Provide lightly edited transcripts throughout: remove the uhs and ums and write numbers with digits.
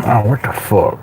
Oh, what the fuck?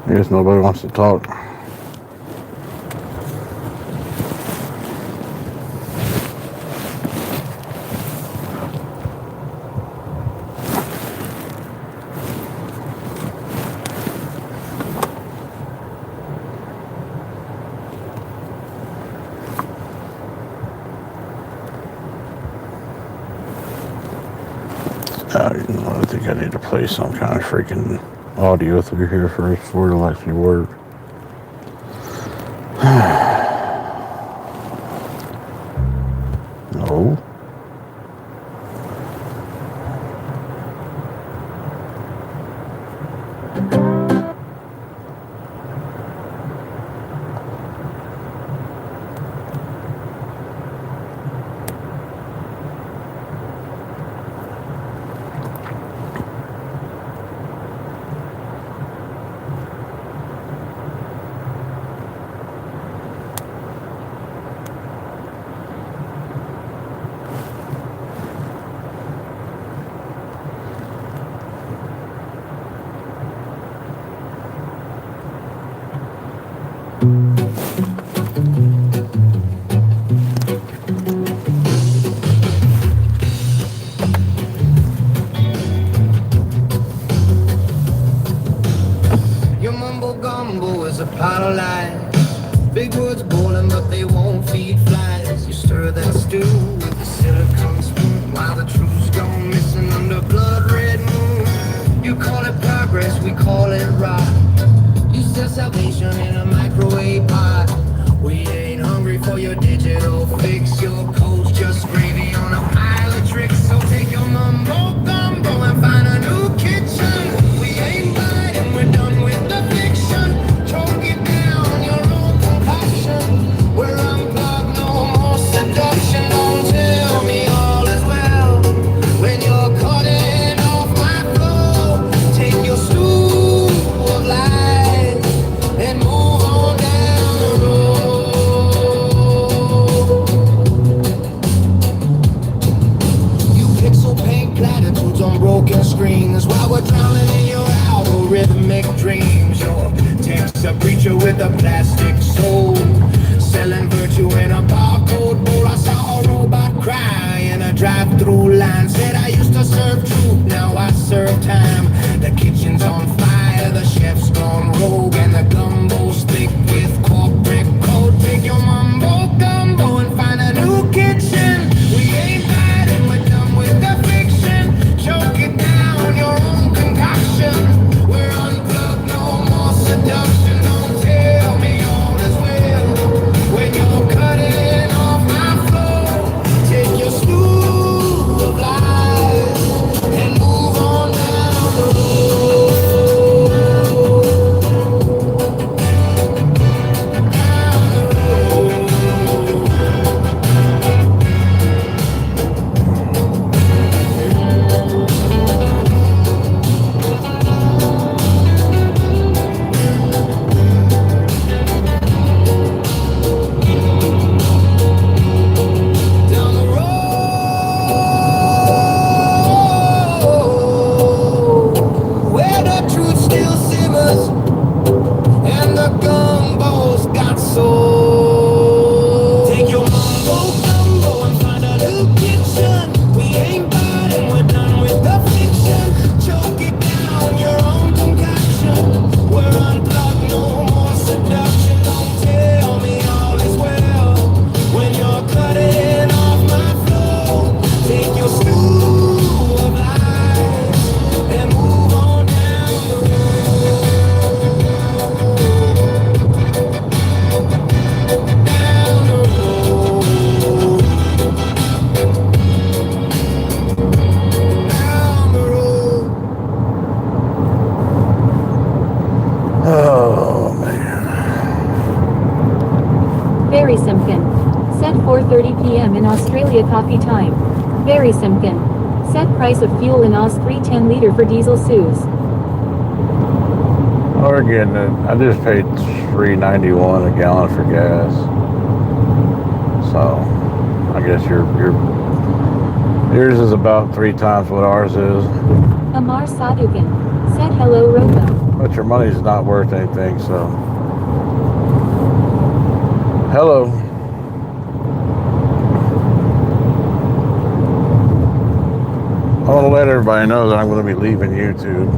I guess nobody wants to talk. I think I need to play some kind of freaking audio through here first before it'll actually work. No. Your mumbo gumbo is a pot of lies. Big words boiling, but they won't feed flies. You stir that stew with a silicone spoon while the truth's gone missing under blood red moon. You call it progress, we call it rot. You sell salvation in a microwave pot. We ain't hungry for your digital fix. Your code's just gravy on a pile of tricks. So take your mumbo gumbo and find a new kitchen. We ain't biting, we're done with the fiction. Choke it down, your own compassion. We're unplugged, no more seduction. Don't tell me all is well when you're cutting off my flow. Take your stew of lies and move on down the road. You pixel paint platitudes on broken screens while we're drowning in your algorithmic dreams. Your text a preacher with a plastic soul, selling virtue in a barcode bowl. I saw a robot cry in a drive-through line. Said I used to serve truth, now I serve time. The kitchen's on fire, the chef's gone rogue, and the gumbo's thick with corporate code. Take your mumbo gumbo and find a new kitchen. We ain't biting, we're done with the fiction. Choke it down, your own concoction. We're unplugged, no more seduction. Don't tell me all is well when you're cutting off my flow. Take your stew of lies and move p.m. in Australia. Coffee time. Very Simkin. Set price of fuel in Aus 310 liter for diesel Suze. Or again, I just paid $3.91 a gallon for gas. So I guess yours is about 3 times what ours is. Amar Sadukin. Said hello Robo. But your money's not worth anything, so. Hello. I want to let everybody know that I'm going to be leaving YouTube.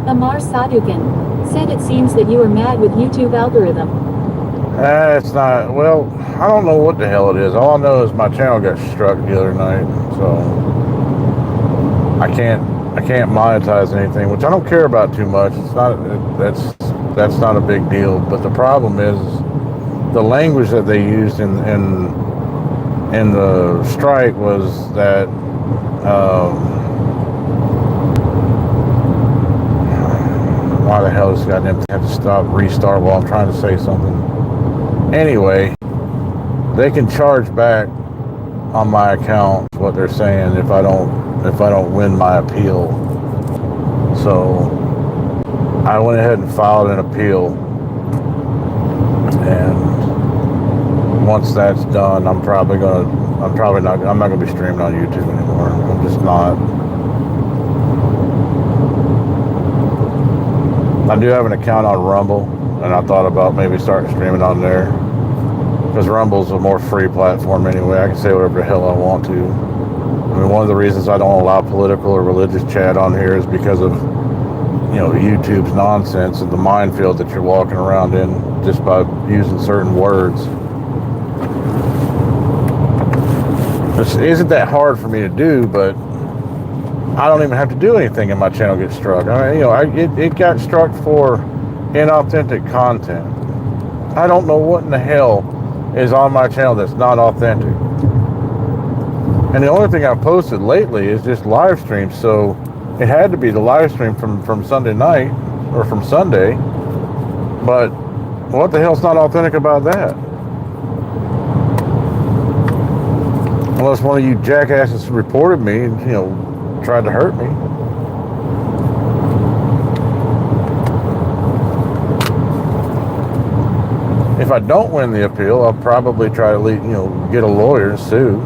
Amar Sadukin. Said it seems that you are mad with YouTube algorithm. It's not, well, I don't know what the hell it is. All I know is my channel got struck the other night, so I can't monetize anything, which I don't care about too much. It's not, that's not a big deal. But the problem is the language that they used in the strike was that why the hell this goddamn have to stop, restart while I'm trying to say something. Anyway, they can charge back on my account what they're saying if I don't win my appeal. So I went ahead and filed an appeal, and once that's done, I'm not gonna be streaming on YouTube anymore. I'm just not. I do have an account on Rumble, and I thought about maybe starting streaming on there, because Rumble's a more free platform anyway. I can say whatever the hell I want to. I mean, one of the reasons I don't allow political or religious chat on here is because of, YouTube's nonsense and the minefield that you're walking around in just by using certain words. This isn't that hard for me to do, but I don't even have to do anything and my channel gets struck. I mean, it got struck for inauthentic content. I don't know what in the hell is on my channel that's not authentic. And the only thing I've posted lately is just live streams, so it had to be the live stream from Sunday night or from Sunday. But what the hell's not authentic about that? Unless one of you jackasses reported me and, tried to hurt me. If I don't win the appeal, I'll probably try to get a lawyer and sue.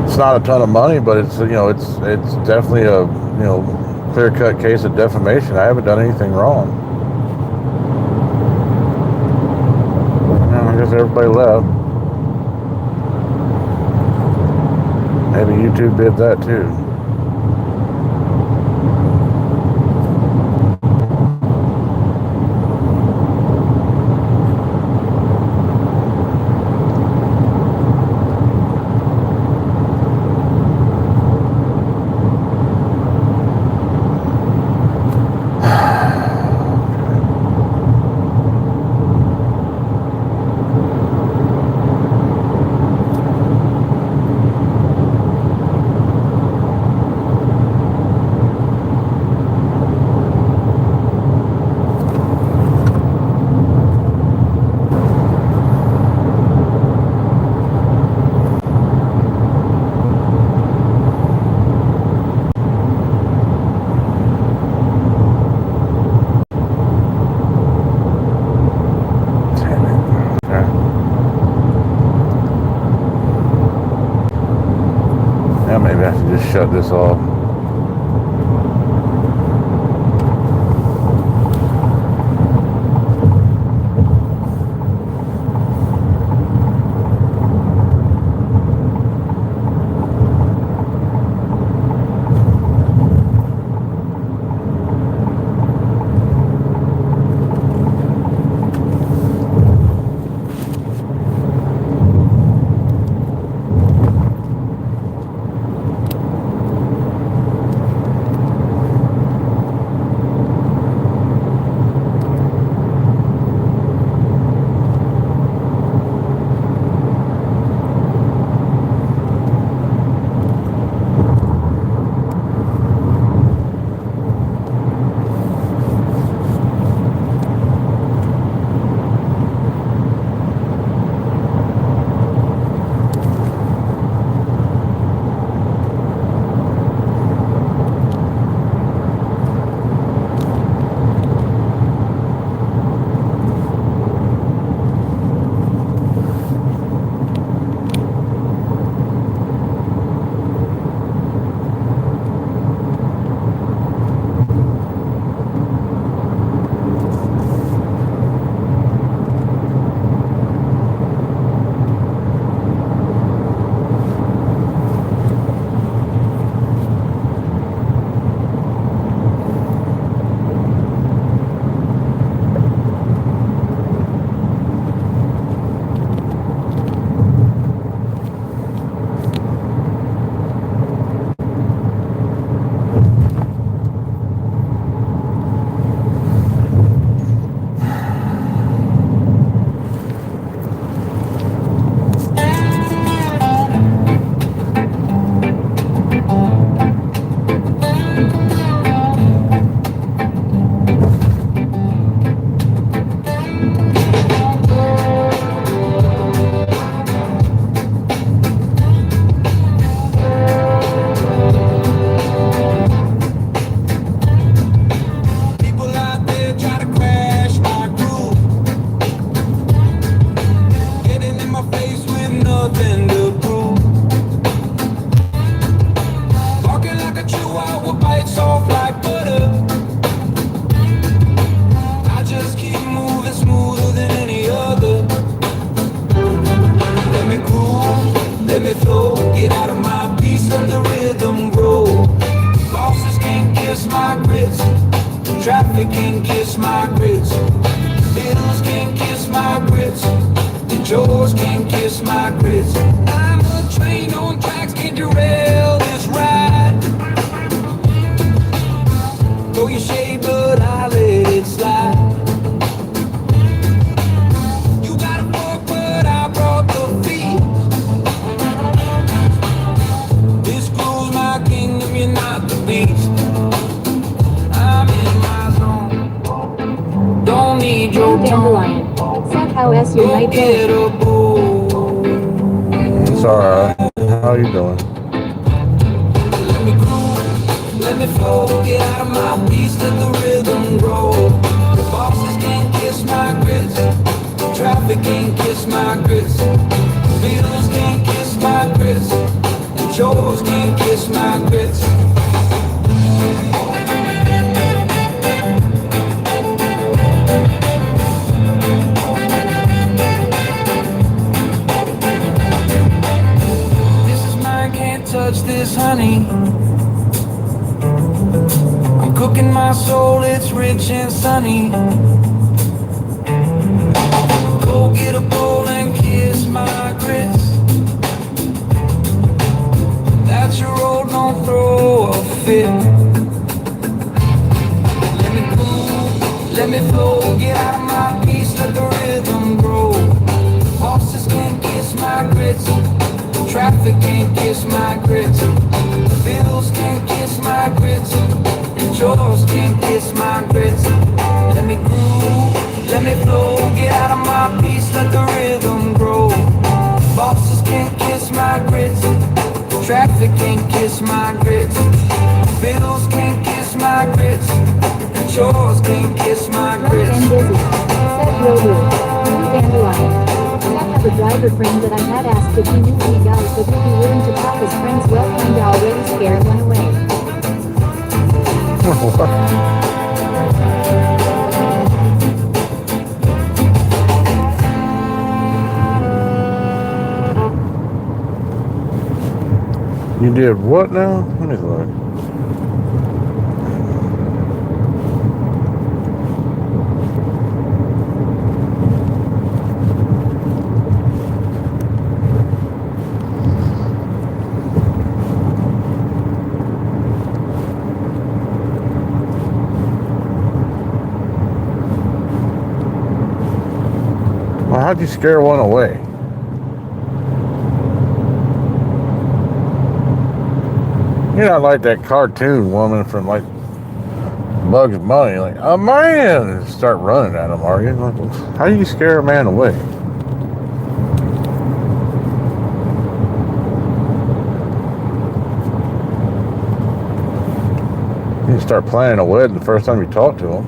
It's not a ton of money, but it's definitely a clear-cut case of defamation. I haven't done anything wrong. I guess everybody left. Maybe YouTube did that too. Shut this off. grits. Traffic can kiss my grits. Bills can kiss my grits. The chores can kiss my grits. I'm a train on tracks, can't derail this ride. Throw your shade, but I let it slide. You got a fork, but I brought the feet. This cruise my kingdom, you're not the beast. I'm in my zone. Don't need your Dandelion. Seth, how is your night get going? a bowl. It's alright. How you doing? Let me groove, let me flow. Get out of my piece, let the rhythm grow. The bosses can't kiss my grits. Traffic can't kiss my grits. Bills can't kiss my grits. The chores can't kiss my grits. This is mine, can't touch this honey. I'm cooking my soul, it's rich and sunny. Go get a bowl and kiss my grits. That's your road, don't throw a fit. Let me move, let me flow. Get out of my piece, let the rhythm grow. Bosses can't kiss my grits. Traffic can't kiss my grits. Bills can't kiss my grits. Chores can't kiss my grits. Let me groove, let me flow. Get out of my piece, let the rhythm grow. Bosses can't kiss my grits. Traffic can't kiss my grits. Bills can't kiss my grits. Chores can't kiss my Rough grits. and busy. Seth Robo. Blue Dandelion. Seth have a driver friend that I had asked if he knew any guys that would be willing to talk his friend's well kinda already scared one away. You did what now? Let me look. Well, how'd you scare one away? You're not like that cartoon woman from like Bugs Bunny, like a man, and start running at him, are you? Like, how do you scare a man away? You start planning a wedding the first time you talk to him.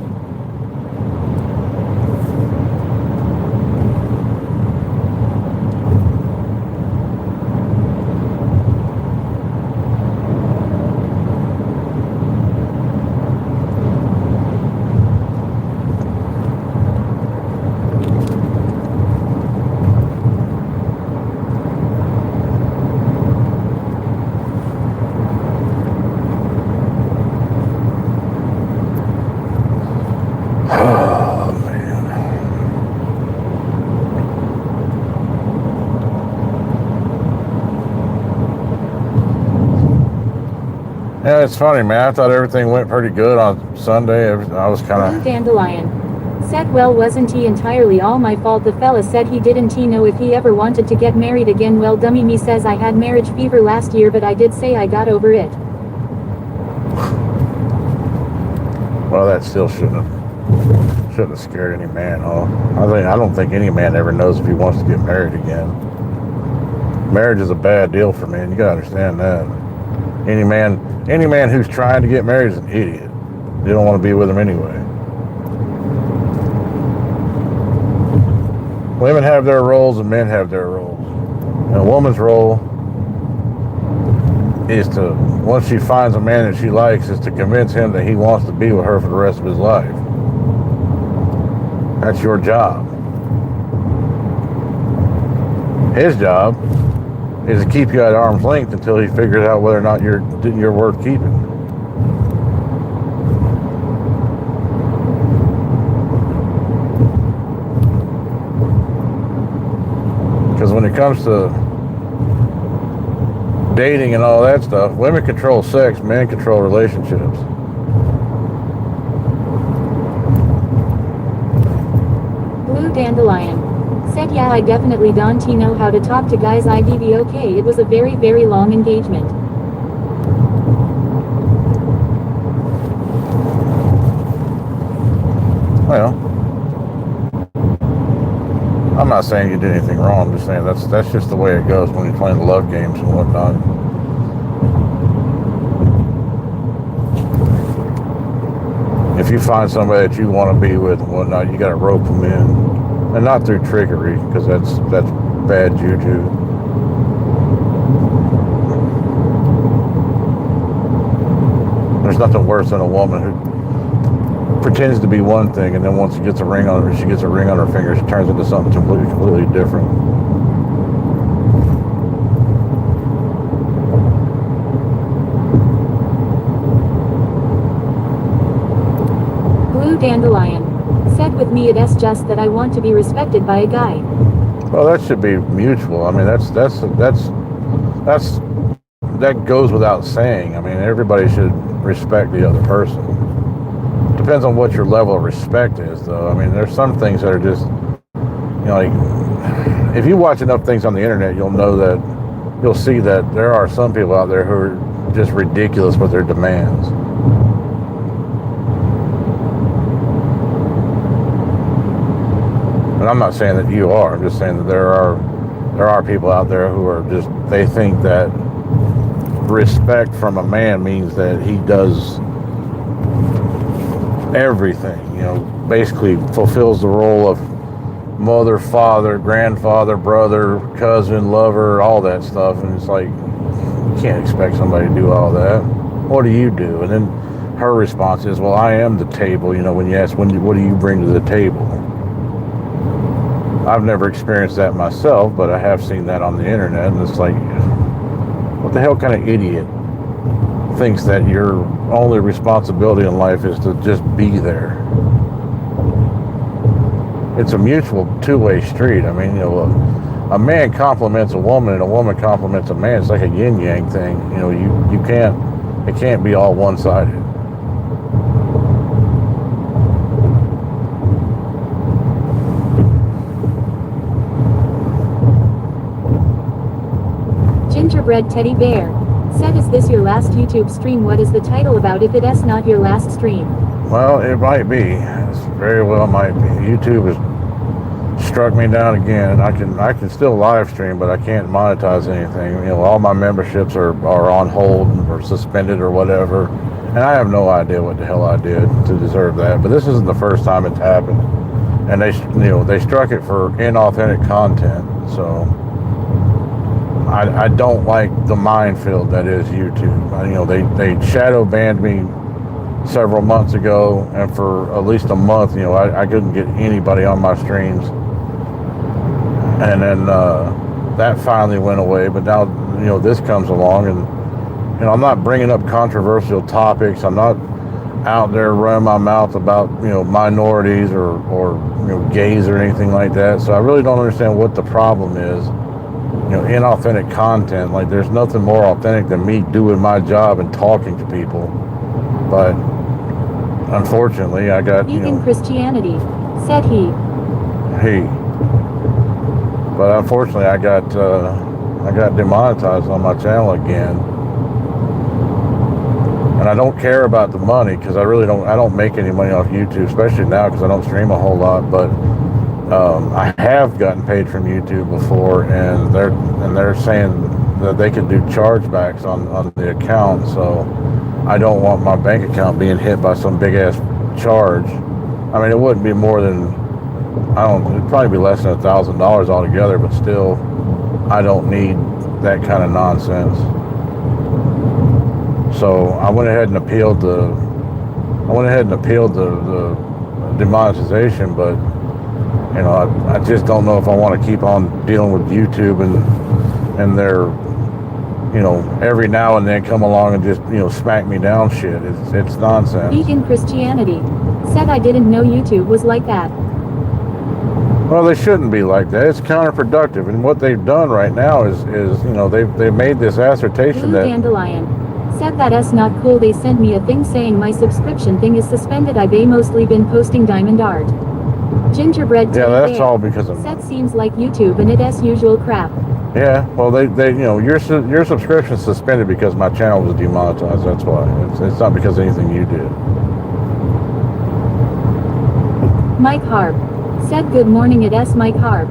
Oh, man. Yeah, it's funny, man. I thought everything went pretty good on Sunday. I was kind Blue of... Dandelion. Said, well, wasn't he entirely all my fault? The fella said he didn't he know if he ever wanted to get married again. Well, dummy me says I had marriage fever last year, but I did say I got over it. Well, that still shouldn't have scared any man off. I don't think any man ever knows if he wants to get married again. Marriage is a bad deal for men. You gotta understand that. Any man who's trying to get married is an idiot. They don't want to be with him anyway. Women have their roles and men have their roles. And a woman's role is to, once she finds a man that she likes, is to convince him that he wants to be with her for the rest of his life. That's your job. His job is to keep you at arm's length until he figures out whether or not you're worth keeping. it comes to dating and all that stuff, women control sex, men control relationships. Blue Dandelion said, yeah, I definitely don't know how to talk to guys. I'd be okay. It was a very, very long engagement. Well, I'm not saying you did anything wrong. I'm just saying that's just the way it goes when you're playing the love games and whatnot. If you find somebody that you want to be with and whatnot, you got to rope them in, and not through trickery, because that's bad juju. There's nothing worse than a woman who pretends to be one thing, and then once she gets a ring on her finger, she turns into something completely different. Blue Dandelion said, with me it's just that I want to be respected by a guy. Well, that should be mutual. I mean, that goes without saying. I mean, everybody should respect the other person. Depends on what your level of respect is, though. I mean, there's some things that are just, like, if you watch enough things on the internet, you'll see that there are some people out there who are just ridiculous with their demands. And I'm not saying that you are. I'm just saying that there are people out there who are just, they think that respect from a man means that he does everything, basically fulfills the role of mother, father, grandfather, brother, cousin, lover, all that stuff. And it's like, you can't expect somebody to do all that. What do you do? And then her response is, well, I am the table. When you ask, what do you bring to the table? I've never experienced that myself, but I have seen that on the internet, and it's like, what the hell kind of idiot thinks that your only responsibility in life is to just be there? It's a mutual two-way street. I mean, a man compliments a woman and a woman compliments a man. It's like a yin-yang thing. It can't be all one-sided. Gingerbread Teddy Bear said, is this your last YouTube stream? What is the title about if it's not your last stream? Well, it might be. It very well might be. YouTube has struck me down again. I can still live stream, but I can't monetize anything. All my memberships are on hold or suspended or whatever. And I have no idea what the hell I did to deserve that. But this isn't the first time it's happened. And they struck it for inauthentic content. So I don't like the minefield that is YouTube. They shadow banned me several months ago, and for at least a month, I couldn't get anybody on my streams. And then that finally went away, but now, this comes along, and, I'm not bringing up controversial topics. I'm not out there running my mouth about, minorities or gays or anything like that. So I really don't understand what the problem is. Inauthentic content, like there's nothing more authentic than me doing my job and talking to people. But unfortunately, I got, Vegan Christianity said he. But unfortunately, I got demonetized on my channel again. And I don't care about the money, because I don't make any money off YouTube, especially now because I don't stream a whole lot. But I have gotten paid from YouTube before, and they're saying that they can do chargebacks on the account. So I don't want my bank account being hit by some big ass charge. I mean, it wouldn't be more than, it'd probably be less than $1,000 altogether, but still, I don't need that kind of nonsense. So I went ahead and appealed the demonetization, but I just don't know if I want to keep on dealing with YouTube and their, every now and then come along and just, smack me down shit. It's nonsense. Vegan Christianity said, I didn't know YouTube was like that. Well, they shouldn't be like that. It's counterproductive. And what they've done right now is you know, they've made this assertion Blue that Dandelion. Said that S not cool. They sent me a thing saying my subscription thing is suspended. I've mostly been posting diamond art. Gingerbread yeah, teddy that's bear. all because of Said seems like YouTube and it's usual crap. yeah. Well, they you know, your subscription's suspended because my channel was demonetized. That's why. It's not because of anything you did. Mike Harp. Said good morning. It's Mike Harp.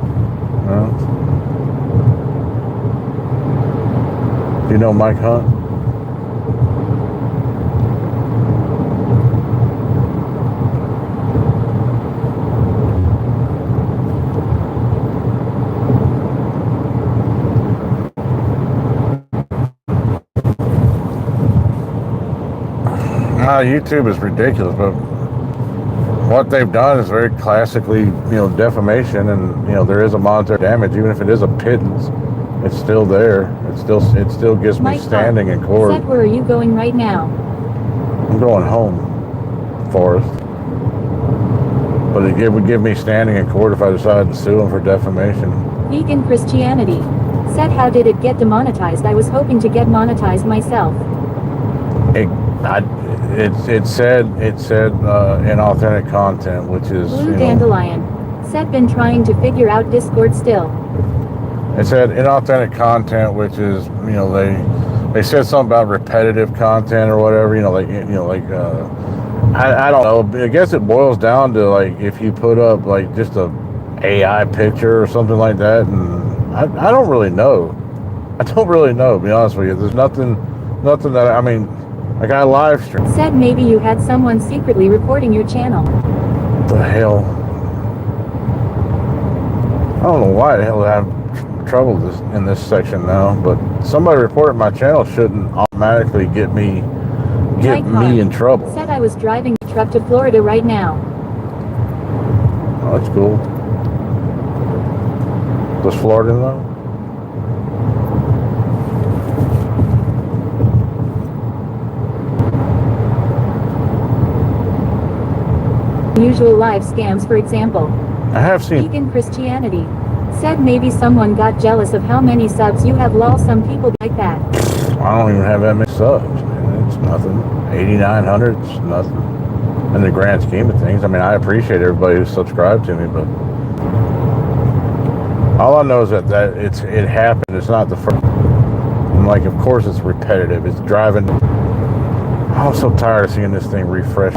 Do you know Mike Hunt? YouTube is ridiculous, but what they've done is very classically, you know, defamation, and you know there is a monetary damage, even if it is a pittance. It's still there. It still gets me Mike standing Harp. in court. Said where are you going right now? I'm going home, Forrest. But it would give me standing in court if I decided to sue him for defamation. Vegan Christianity. Said how did it get demonetized? I was hoping to get monetized myself. It said inauthentic content, which is Blue Dandelion. Said been trying to figure out Discord still. It said inauthentic content, which is, you know, they said something about repetitive content or whatever, you know, like I don't know. I guess it boils down to like if you put up like just a AI picture or something like that, and I don't really know. I don't really know, to be honest with you. There's nothing that I mean. Like I live stream. Said maybe you had someone secretly reporting your channel. What the hell? I don't know why the hell I have trouble in this section now, but somebody reporting my channel shouldn't automatically get me in trouble. Said I was driving a truck to Florida right now. Oh, that's cool. Was Florida though? Usual live scams, for example. I have seen. Vegan Christianity. Said maybe someone got jealous of how many subs you have. Lol, some people like that. I don't even have that many subs, man. It's nothing. 8,900, it's nothing. In the grand scheme of things. I mean, I appreciate everybody who's subscribed to me, but all I know is that it happened. It's not the first. And like, of course, it's repetitive. It's driving. I'm so tired of seeing this thing refresh.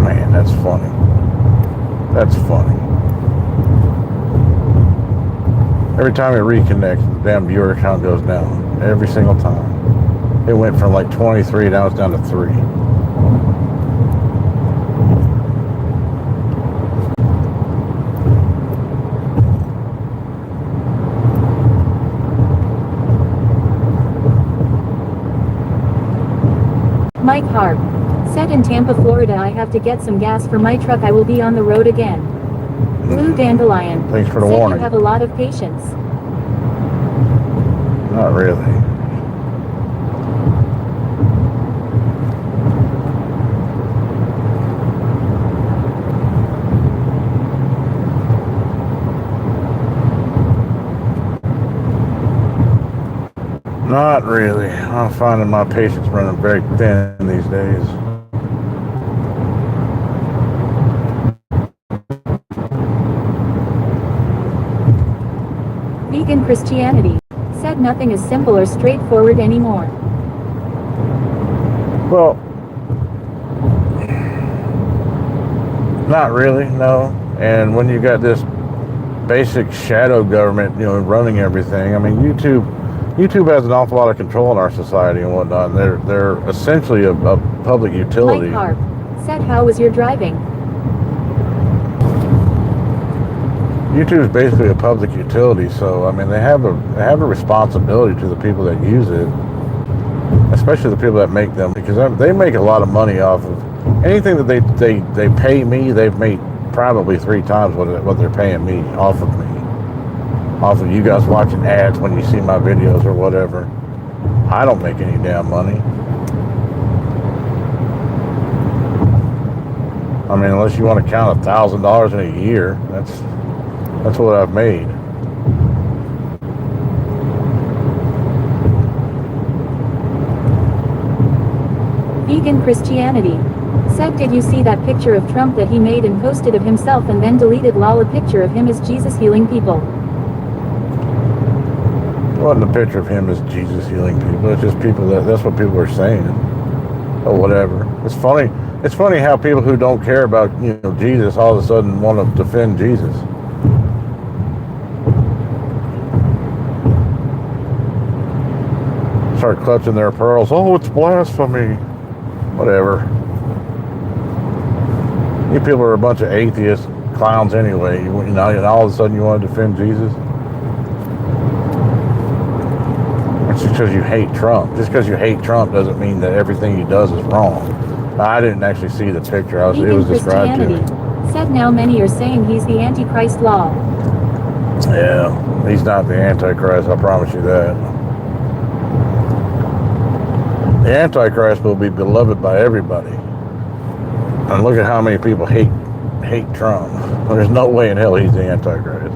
Man, that's funny. That's funny. Every time it reconnects, the damn viewer count goes down. Every single time. It went from like 23, now it's down to 3. Mike Harp. Said in Tampa, Florida, I have to get some gas for my truck. I will be on the road again. Blue Dandelion. Thanks for the said warning. You have a lot of patience. Not really. Not really. I'm finding my patience running very thin these days. Vegan Christianity. Said nothing is simple or straightforward anymore. Well, not really, no. And when you got this basic shadow government, you know, running everything, I mean, YouTube has an awful lot of control in our society and whatnot. And they're essentially a public utility. Mike Harp. Said how was your driving? YouTube is basically a public utility, so I mean they have a responsibility to the people that use it, especially the people that make them, because they make a lot of money off of anything that they pay me. They've made probably 3 times what they're paying me off of you guys watching ads when you see my videos or whatever. I don't make any damn money. I I mean, unless you want to count $1,000 in a year, that's what I've made. Vegan Christianity. Said, did you see that picture of Trump that he made and posted of himself and then deleted? Lol, a picture of him as Jesus healing people. It wasn't a picture of him as Jesus healing people. It's just people that's what people are saying. Or whatever. It's funny. It's funny how people who don't care about, Jesus all of a sudden want to defend Jesus. Start clutching their pearls. Oh, it's blasphemy. Whatever. You people are a bunch of atheist clowns anyway. And all of a sudden you want to defend Jesus? It's just because you hate Trump. Just because you hate Trump doesn't mean that everything he does is wrong. I didn't actually see the picture. It was described to me. Said, now many are saying he's the Antichrist. Law. Yeah, he's not the Antichrist, I promise you that. The Antichrist will be beloved by everybody. And look at how many people hate Trump. There's no way in hell he's the Antichrist.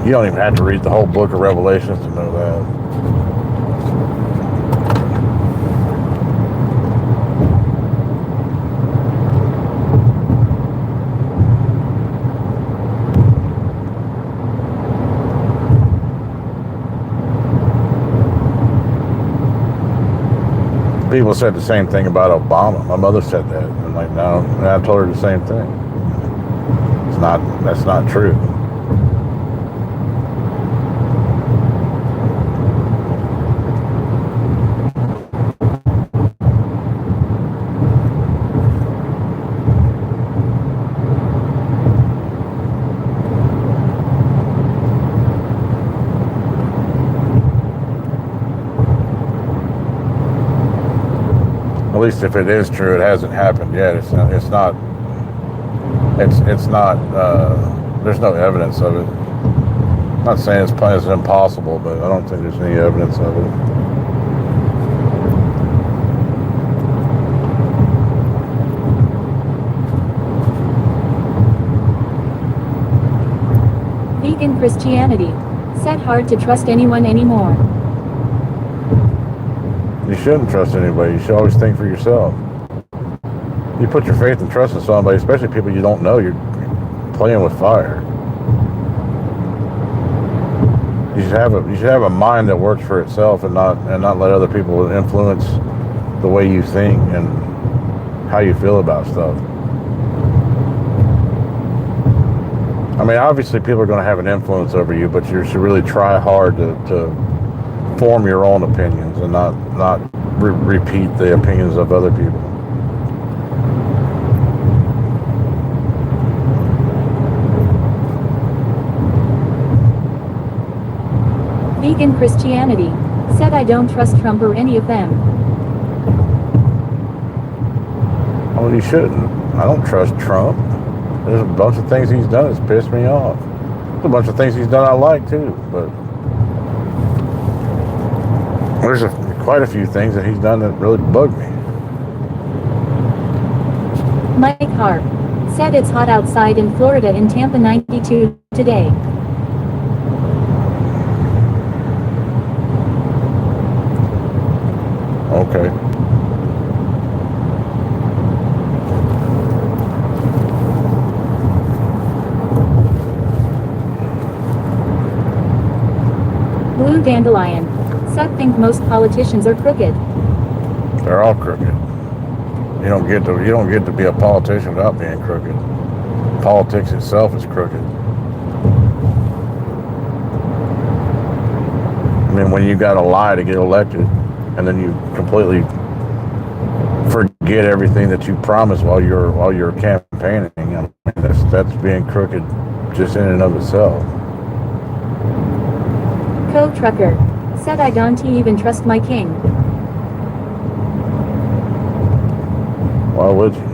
You don't even have to read the whole book of Revelations to know that. People said the same thing about Obama. My mother said that. I'm like, no. And I told her the same thing. That's not true. At least if it is true, it hasn't happened yet. It's not. There's no evidence of it. I'm not saying it's impossible, but I don't think there's any evidence of it. Vegan Christianity. Said, hard to trust anyone anymore. You shouldn't trust anybody. You should always think for yourself. You put your faith and trust in somebody, especially people you don't know, you're playing with fire. You should have a mind that works for itself and not let other people influence the way you think and how you feel about stuff. I mean, obviously people are going to have an influence over you, but you should really try hard to form your own opinions and not repeat the opinions of other people. Vegan Christianity. Said, I don't trust Trump or any of them. Well, you shouldn't. I don't trust Trump. There's a bunch of things he's done that's pissed me off. There's a bunch of things he's done I like too, but there's quite a few things that he's done that really bug me. Mike Harp. Said, it's hot outside in Florida in Tampa 92 today. Okay. Blue Dandelion. Said, think most politicians are crooked. They're all crooked. You don't get to be a politician without being crooked. Politics itself is crooked. I mean, when you got to lie to get elected, and then you completely forget everything that you promised while you're campaigning, I mean, that's being crooked just in and of itself. Co-trucker. Said, I don't even trust my king. Why would you?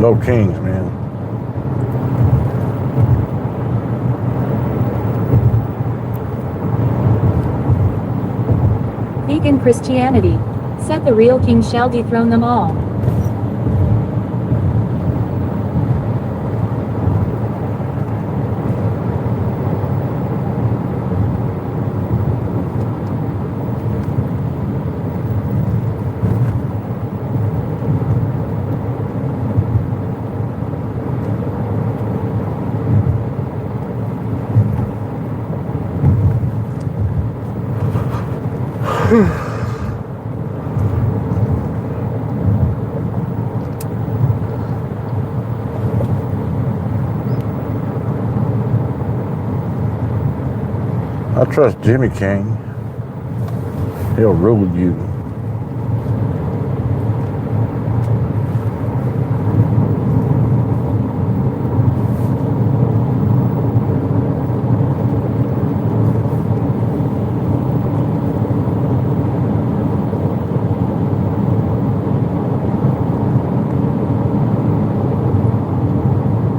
No kings, man. Vegan Christianity. Said the real king shall dethrone them all. I trust Jimmy King. He'll rule you.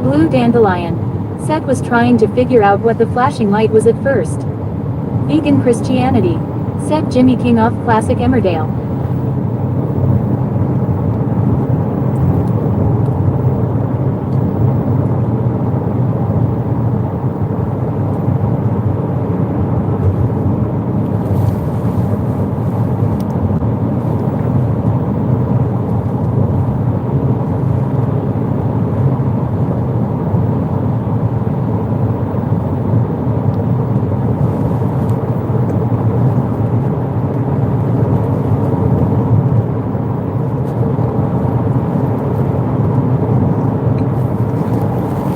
Blue Dandelion. Said was trying to figure out what the flashing light was at first. Vegan Christianity. Said Jimmy King off Classic Emmerdale.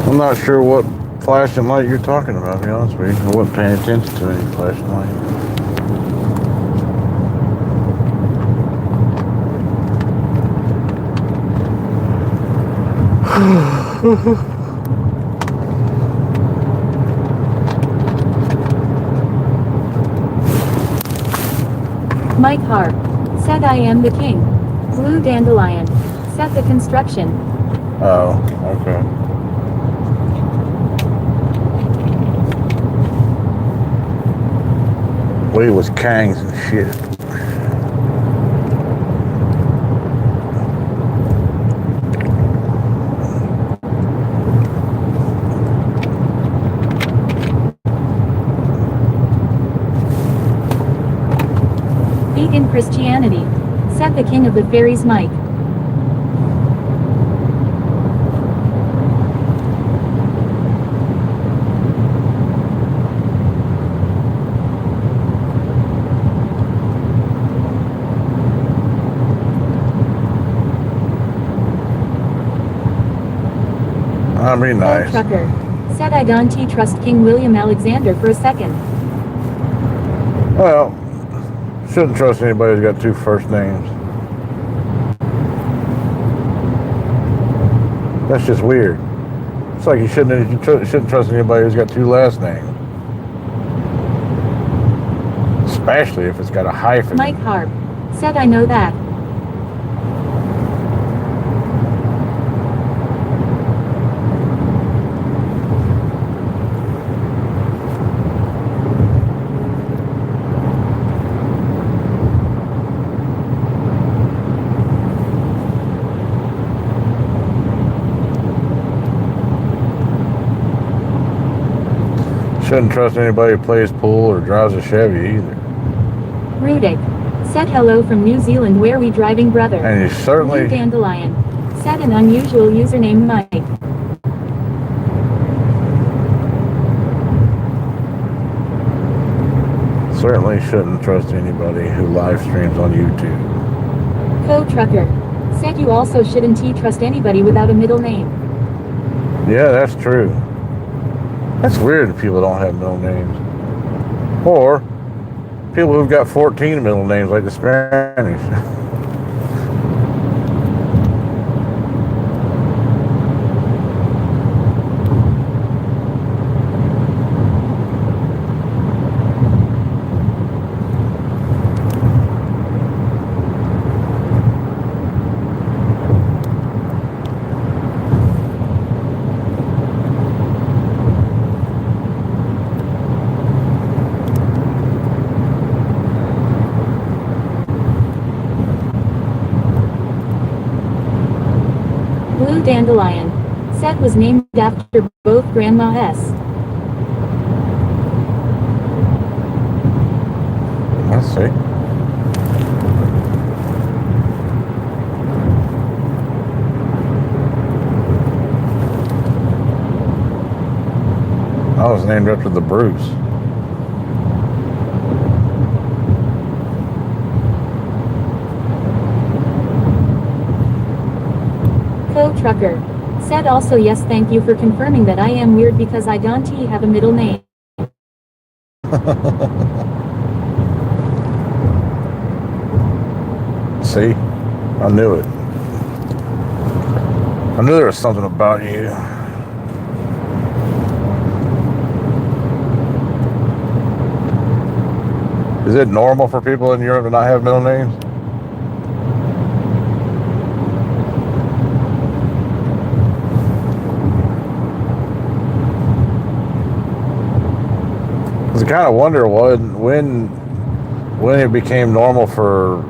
I'm not sure what flashing light you're talking about, to be honest with you. I wasn't paying attention to any flashing light. Mike Harp. Said I am the king. Blue Dandelion. Said the construction. Oh, okay. Lee was Kangs and shit. Vegan Christianity. Said the king of the fairies Mike. That'd be nice. Trucker. Said I don't trust King William Alexander for a second. Well, shouldn't trust anybody who's got two first names. That's just weird. It's like you shouldn't trust anybody who's got two last names. Especially if it's got a hyphen. Mike Harp. Said I know that. Shouldn't trust anybody who plays pool or drives a Chevy either. Rudick. Said hello from New Zealand where we driving brother. And you certainly... Blue Dandelion. Said an unusual username Mike. Certainly shouldn't trust anybody who live streams on YouTube. Co-trucker. Said you also shouldn't trust anybody without a middle name. Yeah, that's true. That's weird that people don't have middle names. Or people who've got 14 middle names like the Spanish. Blue Dandelion. Set was named after both Grandma S. Let's see. I was named after the Bruce. Co-trucker. Said also yes, thank you for confirming that. I am weird because I don't have a middle name. See? I knew it. I knew there was something about you. Is it normal for people in Europe to not have middle names? I kind of wonder when it became normal for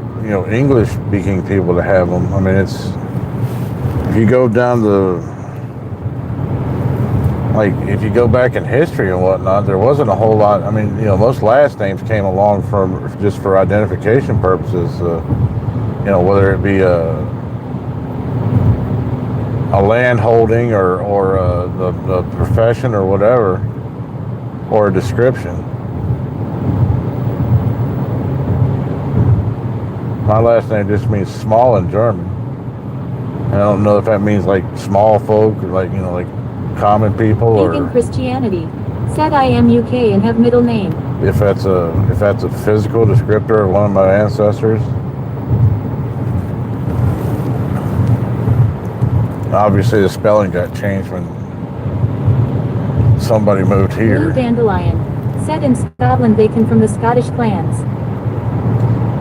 English speaking people to have them. I mean, it's if you go down if you go back in history and whatnot, there wasn't a whole lot. I mean, most last names came along from just for identification purposes. Whether it be a land holding or the profession or whatever, or a description. My last name just means small in German. And I don't know if that means like small folk or like common people, Vegan or Christianity. Said I am UK and have middle name. if that's a physical descriptor of one of my ancestors. Obviously the spelling got changed when somebody moved here. Blue Dandelion. Said in Scotland they come from the Scottish clans.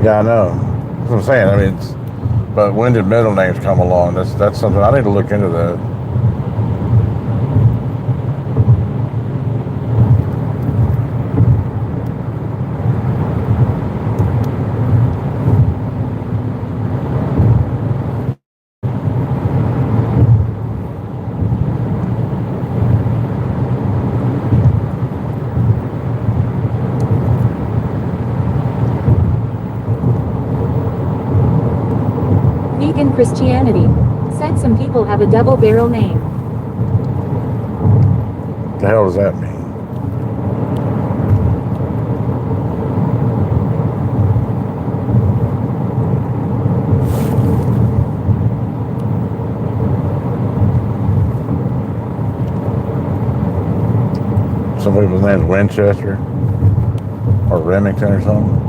Yeah, I know. That's what I'm saying. I mean, but when did middle names come along? That's something I need to look into that. Vegan Christianity. Said some people have a double barrel name. The hell does that mean? Some people's name's Winchester or Remington or something.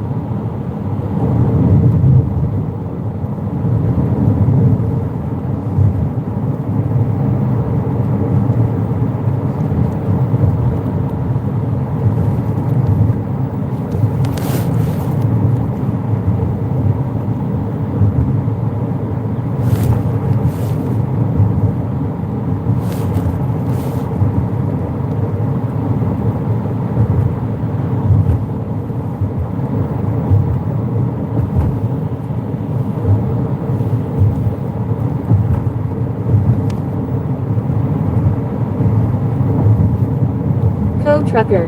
Co-trucker.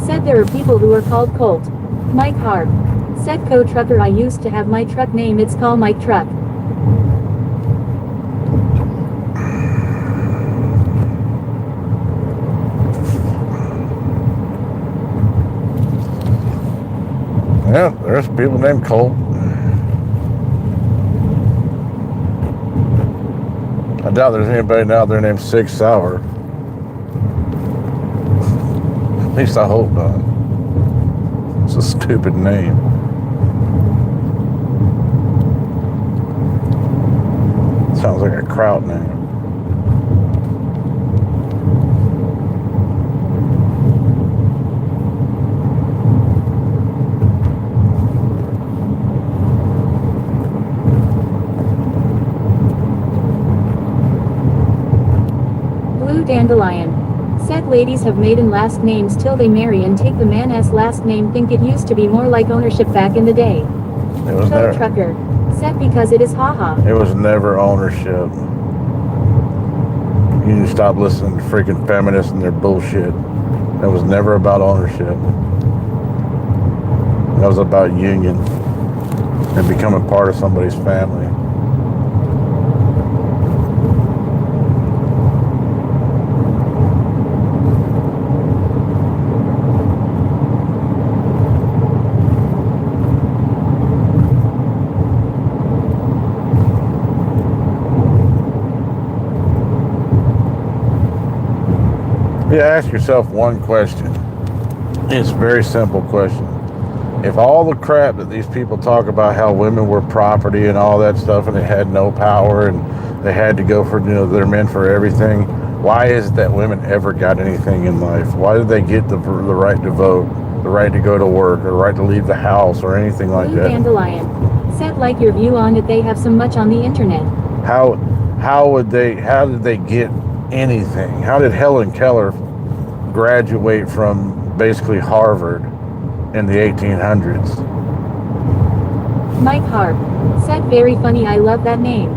Said there are people who are called Colt. Mike Harp. Said co-trucker I used to have my truck name, it's called Mike Truck. Yeah, there's people named Colt. I doubt there's anybody out there named Sig Sauer. At least I hope not. It's a stupid name. Sounds like a kraut name. Blue Dandelion. Said ladies have maiden last names till they marry and take the man's last name. Think it used to be more like ownership back in the day. It was never. Co-trucker. Said because it is haha. It was never ownership. You need to stop listening to freaking feminists and their bullshit. That was never about ownership. That was about union and becoming part of somebody's family. Yeah, ask yourself one question. It's a very simple question. If all the crap that these people talk about, how women were property and all that stuff, and they had no power and they had to go for, they're men for everything, why is it that women ever got anything in life? Why did they get the right to vote, the right to go to work, or the right to leave the house, or anything like Blue that? Dandelion. Said like your view on it, they have so much on the internet. How did they get anything? How did Helen Keller graduate from basically Harvard in the 1800s? Mike Harp. Said very funny, I love that name.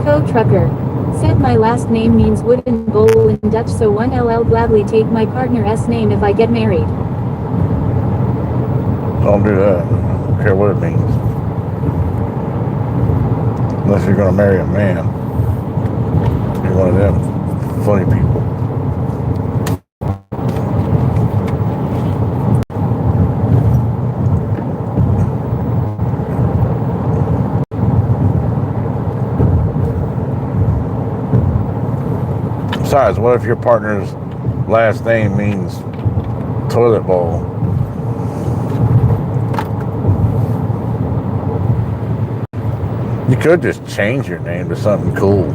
Co-trucker. Said my last name means wooden bowl in Dutch, so 1LL gladly take my partner's name if I get married. Don't do that. I don't care what it means. Unless you're going to marry a man. You're one of them funny people. Besides, what if your partner's last name means toilet bowl? You could just change your name to something cool.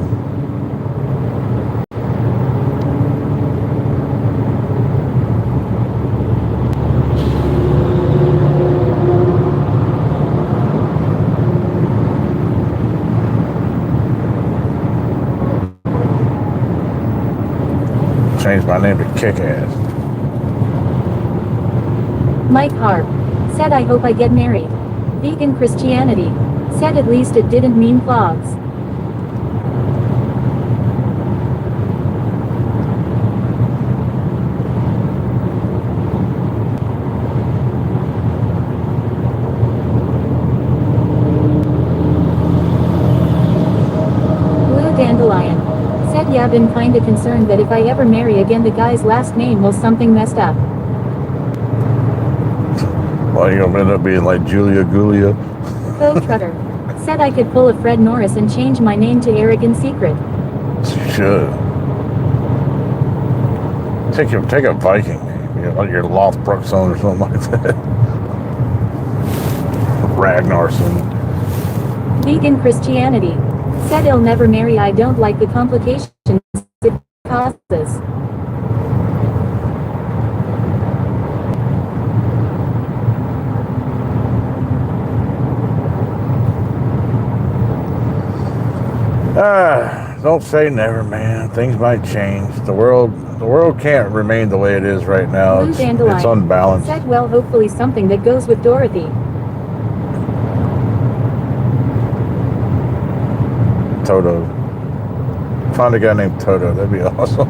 Change my name to Kick-Ass. Mike Harp. Said I hope I get married. Vegan Christianity. Said at least it didn't mean clogs. Blue Dandelion. Said yeah, been kinda concerned that if I ever marry again the guy's last name will something messed up. Well, you're gonna end up being like Julia Gulia. Co-trucker. Said I could pull a Fred Norris and change my name to Eric in secret. You should. Take a Viking name, like your Lothbrokson or something like that. Ragnarsson. Vegan Christianity. Said he'll never marry, I don't like the complications it causes. Don't say never, man. Things might change. The world can't remain the way it is right now. Blue It's Dandelion. unbalanced. Said well, hopefully something that goes with Dorothy. Toto. Find a guy named Toto. That'd be awesome.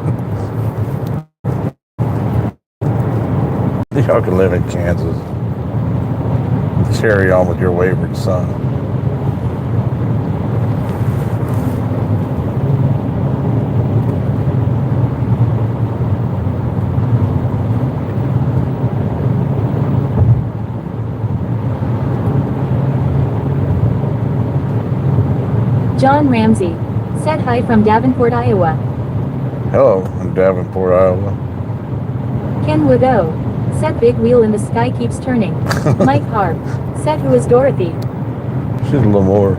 Y'all can live in Kansas. Carry on with your wayward son. John Ramsey. Said hi from Davenport, Iowa. Hello, in Davenport, Iowa. Ken Woodou. Said big wheel in the sky keeps turning. Mike Harp. Said who is Dorothy? She's a little more.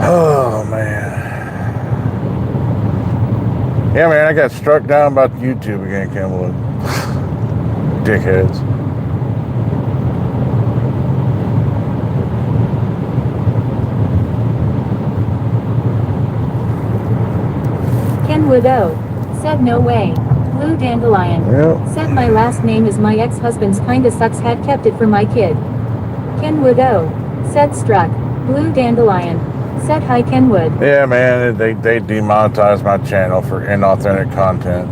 Oh, man. Yeah, man, I got struck down about YouTube again, Kenwood. Dickheads. Kenwood O. Said no way. Blue Dandelion. Yep. Said my last name is my ex-husband's kinda sucks, had kept it for my kid. Kenwood O. Said struck. Blue Dandelion. Said hi Kenwood. Yeah, man, they demonetized my channel for inauthentic content.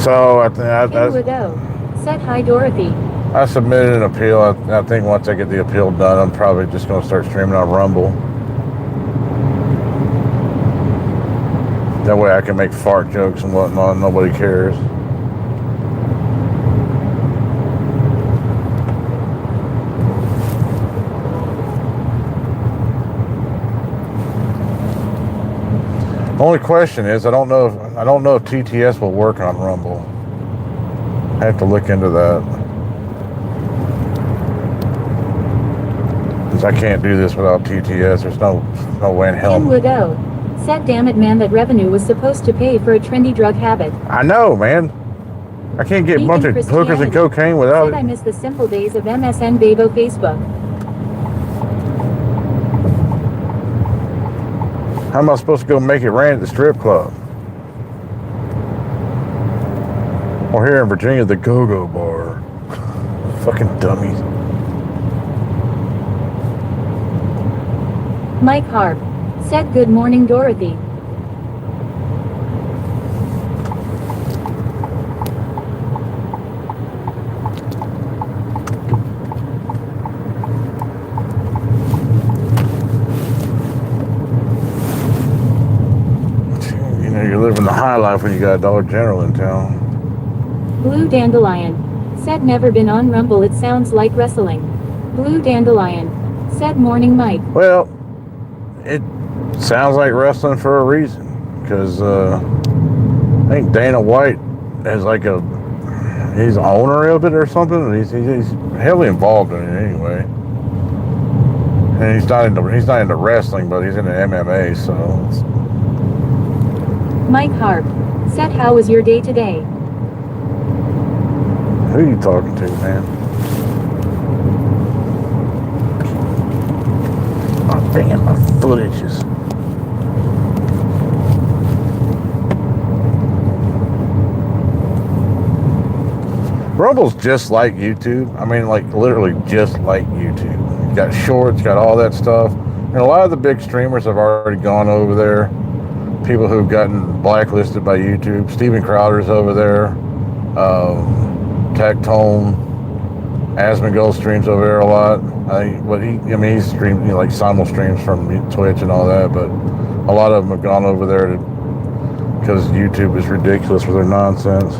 So Kenwood O. Said hi Dorothy. I submitted an appeal. I think once I get the appeal done, I'm probably just going to start streaming on Rumble. That way I can make fart jokes and whatnot, and nobody cares. Only question is, I don't know if TTS will work on Rumble. I have to look into that. Because I can't do this without TTS. There's no way in hell. Kenwood O. Said damn it man, that revenue was supposed to pay for a trendy drug habit. I know, man. I can't get a bunch of hookers and cocaine without Said it. I miss the simple days of MSN Babo Facebook. How am I supposed to go make it rain at the strip club? Or here in Virginia, the Go-Go Bar. Fucking dummies. Mike Harp. Said good morning Dorothy. You know, you're living the high life when you got a Dollar General in town. Blue Dandelion. Said never been on Rumble, it sounds like wrestling. Blue Dandelion. Said morning Mike. Well, it sounds like wrestling for a reason. Because I think Dana White has like he's the owner of it or something. And he's heavily involved in it anyway. And he's not into wrestling, but he's into MMA, so Mike Harp. Said how was your day today? who are you talking to, man? Oh, dang it, my foot itches. Robo's just like YouTube. I mean, like literally just like YouTube. You got shorts, got all that stuff. And a lot of the big streamers have already gone over there. People who've gotten blacklisted by YouTube. Steven Crowder's over there. Tactone, Asmongold streams over there a lot. He's streamed, like simul streams from Twitch and all that, but a lot of them have gone over there because YouTube is ridiculous with their nonsense.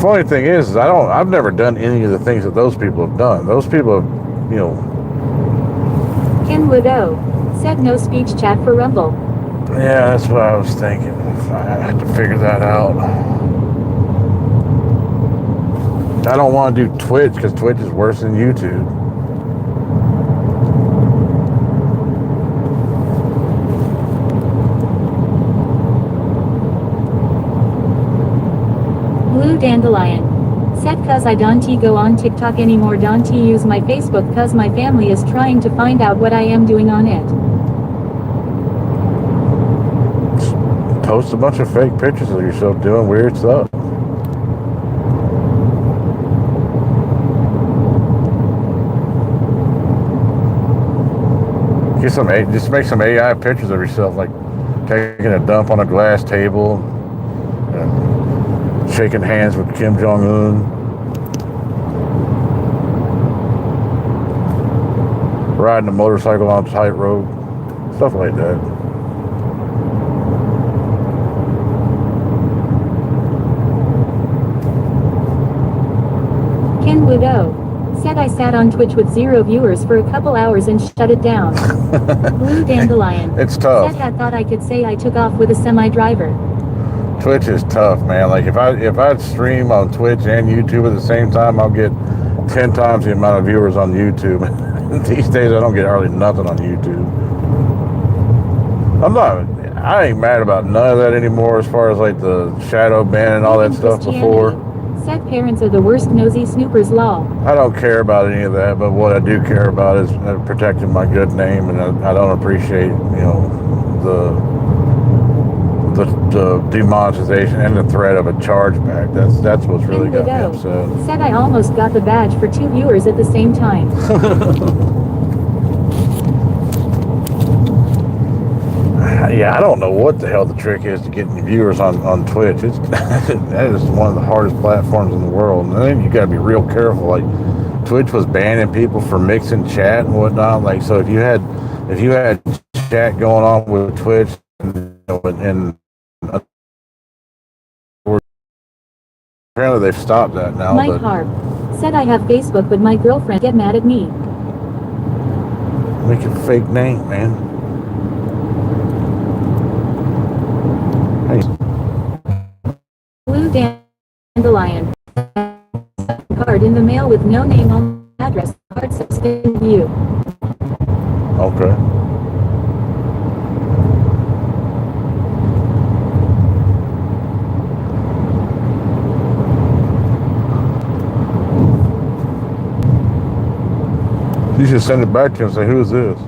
Funny thing is I've never done any of the things that those people have done. Those people have, Kenwood O. Said no speech chat for Rumble. Yeah, that's what I was thinking. I had to figure that out. I don't want to do Twitch because Twitch is worse than YouTube. Blue Dandelion. Said cuz I don't go on TikTok anymore, don't use my Facebook cuz my family is trying to find out what I am doing on it. Post a bunch of fake pictures of yourself doing weird stuff. Just make some AI pictures of yourself, like taking a dump on a glass table, and shaking hands with Kim Jong-un, riding a motorcycle on a tightrope, stuff like that. Kenwood O. Said I sat on Twitch with 0 viewers for a couple hours and shut it down. Blue Dandelion. It's tough. Said had thought I could say I took off with a semi-driver. Twitch is tough, man. Like if I stream on Twitch and YouTube at the same time, I'll get 10 times the amount of viewers on YouTube. These days, I don't get hardly nothing on YouTube. I ain't mad about none of that anymore as far as like the shadow ban and all that stuff before. Said parents are the worst nosy snoopers lol. I don't care about any of that, but what I do care about is protecting my good name, and I don't appreciate, the demonetization and the threat of a chargeback. That's what's really got me upset. Said I almost got the badge for 2 viewers at the same time. Yeah, I don't know what the hell the trick is to getting viewers on Twitch. That is one of the hardest platforms in the world. And then you got to be real careful. Like Twitch was banning people for mixing chat and whatnot. Like so, if you had chat going on with Twitch and apparently they've stopped that now. Mike Harp said I have Facebook, but my girlfriend get mad at me. Make a fake name, man. Hey. Blue Dandelion card in the mail with no name on address. Card suspended view. Okay. You should send it back to him and say, who is this?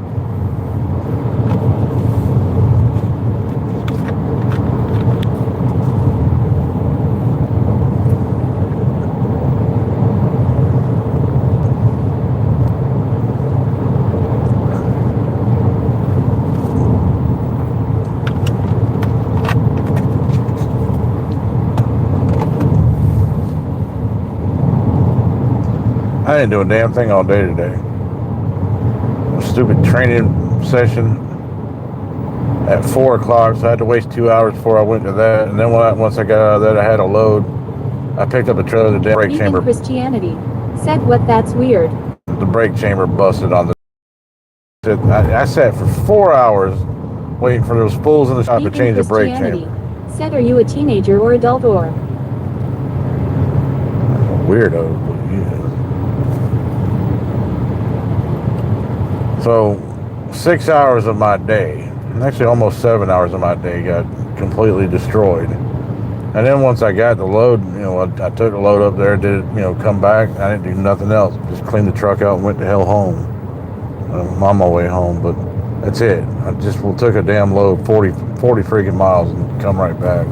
I didn't do a damn thing all day today. Stupid training session at 4 o'clock, so I had to waste 2 hours before I went to that. And then once I got out of that, I had a load. I picked up a trailer. The brake chamber. Christianity said, "What? That's weird." The brake chamber busted on the. I sat for 4 hours waiting for those fools in the shop to change the brake chamber. Said, "Are you a teenager or adult or?" Weirdo. Yeah. So 6 hours of my day, actually almost 7 hours of my day got completely destroyed. And then once I got the load, I took the load up there, did it, come back. I didn't do nothing else. Just cleaned the truck out and went the hell home. I'm on my way home, but that's it. I just took a damn load, 40 freaking miles, and come right back.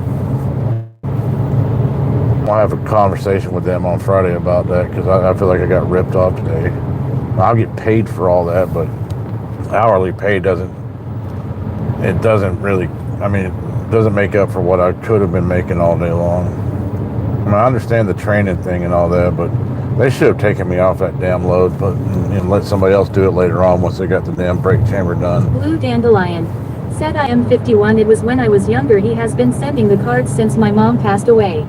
I'll have a conversation with them on Friday about that because I feel like I got ripped off today. I'll get paid for all that, but hourly pay doesn't make up for what I could have been making all day long. I mean, I understand the training thing and all that, but they should have taken me off that damn load, but and let somebody else do it later on once they got the damn brake chamber done. Blue Dandelion said, "I am 51. It was when I was younger. He has been sending the cards since my mom passed away."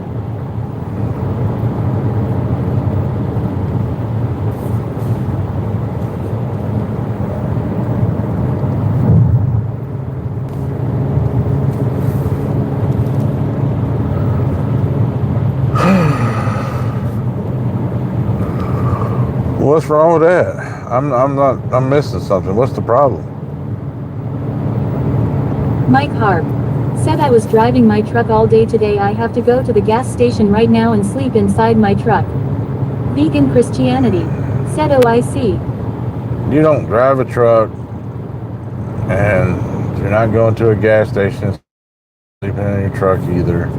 What's wrong with that? I'm missing something. What's the problem? Mike Harp said, "I was driving my truck all day today. I have to go to the gas station right now and sleep inside my truck." Vegan Christianity said, "Oh, I see." You don't drive a truck and you're not going to a gas station sleeping in your truck either.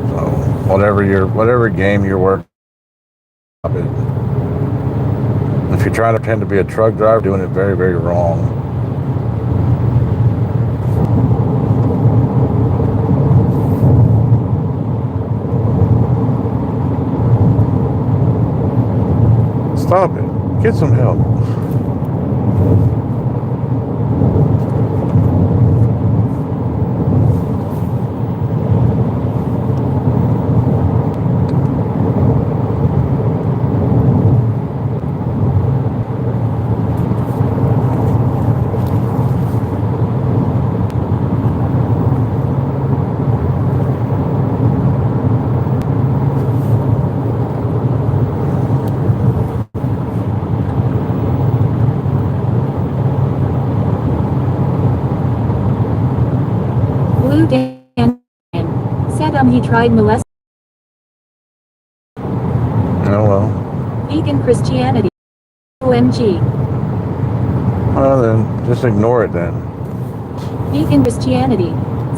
So whatever game you're working, stop it. If you're trying to pretend to be a truck driver, doing it very, very wrong. Stop it. Get some help. tried molesting. Oh well. Vegan Christianity. OMG. Well then, just ignore it then. Vegan Christianity.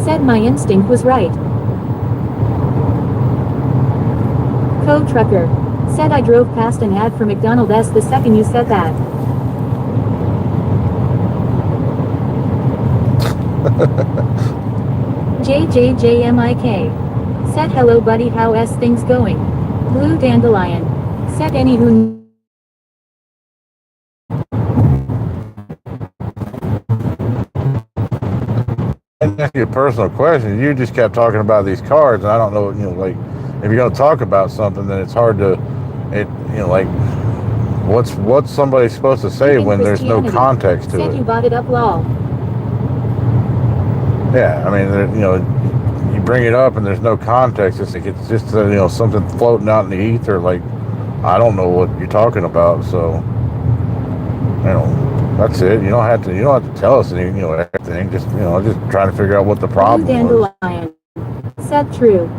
Said my instinct was right. Co-trucker. Said I drove past an ad for McDonald's the second you said that. JJJMIK. Said hello buddy, how is things going? Blue Dandelion. Said anywho. Ask you a personal question. You just kept talking about these cards, and I don't know, like, if you're going to talk about something, then it's hard to, like, what's somebody supposed to say when there's no context to it? Said you bought it up, lol. Yeah, I mean, you bring it up and there's no context. It's like it's just something floating out in the ether. Like, I don't know what you're talking about, so that's it. You don't have to tell us any, everything. Just just trying to figure out what the problem Blue was. Dandelion. Said true.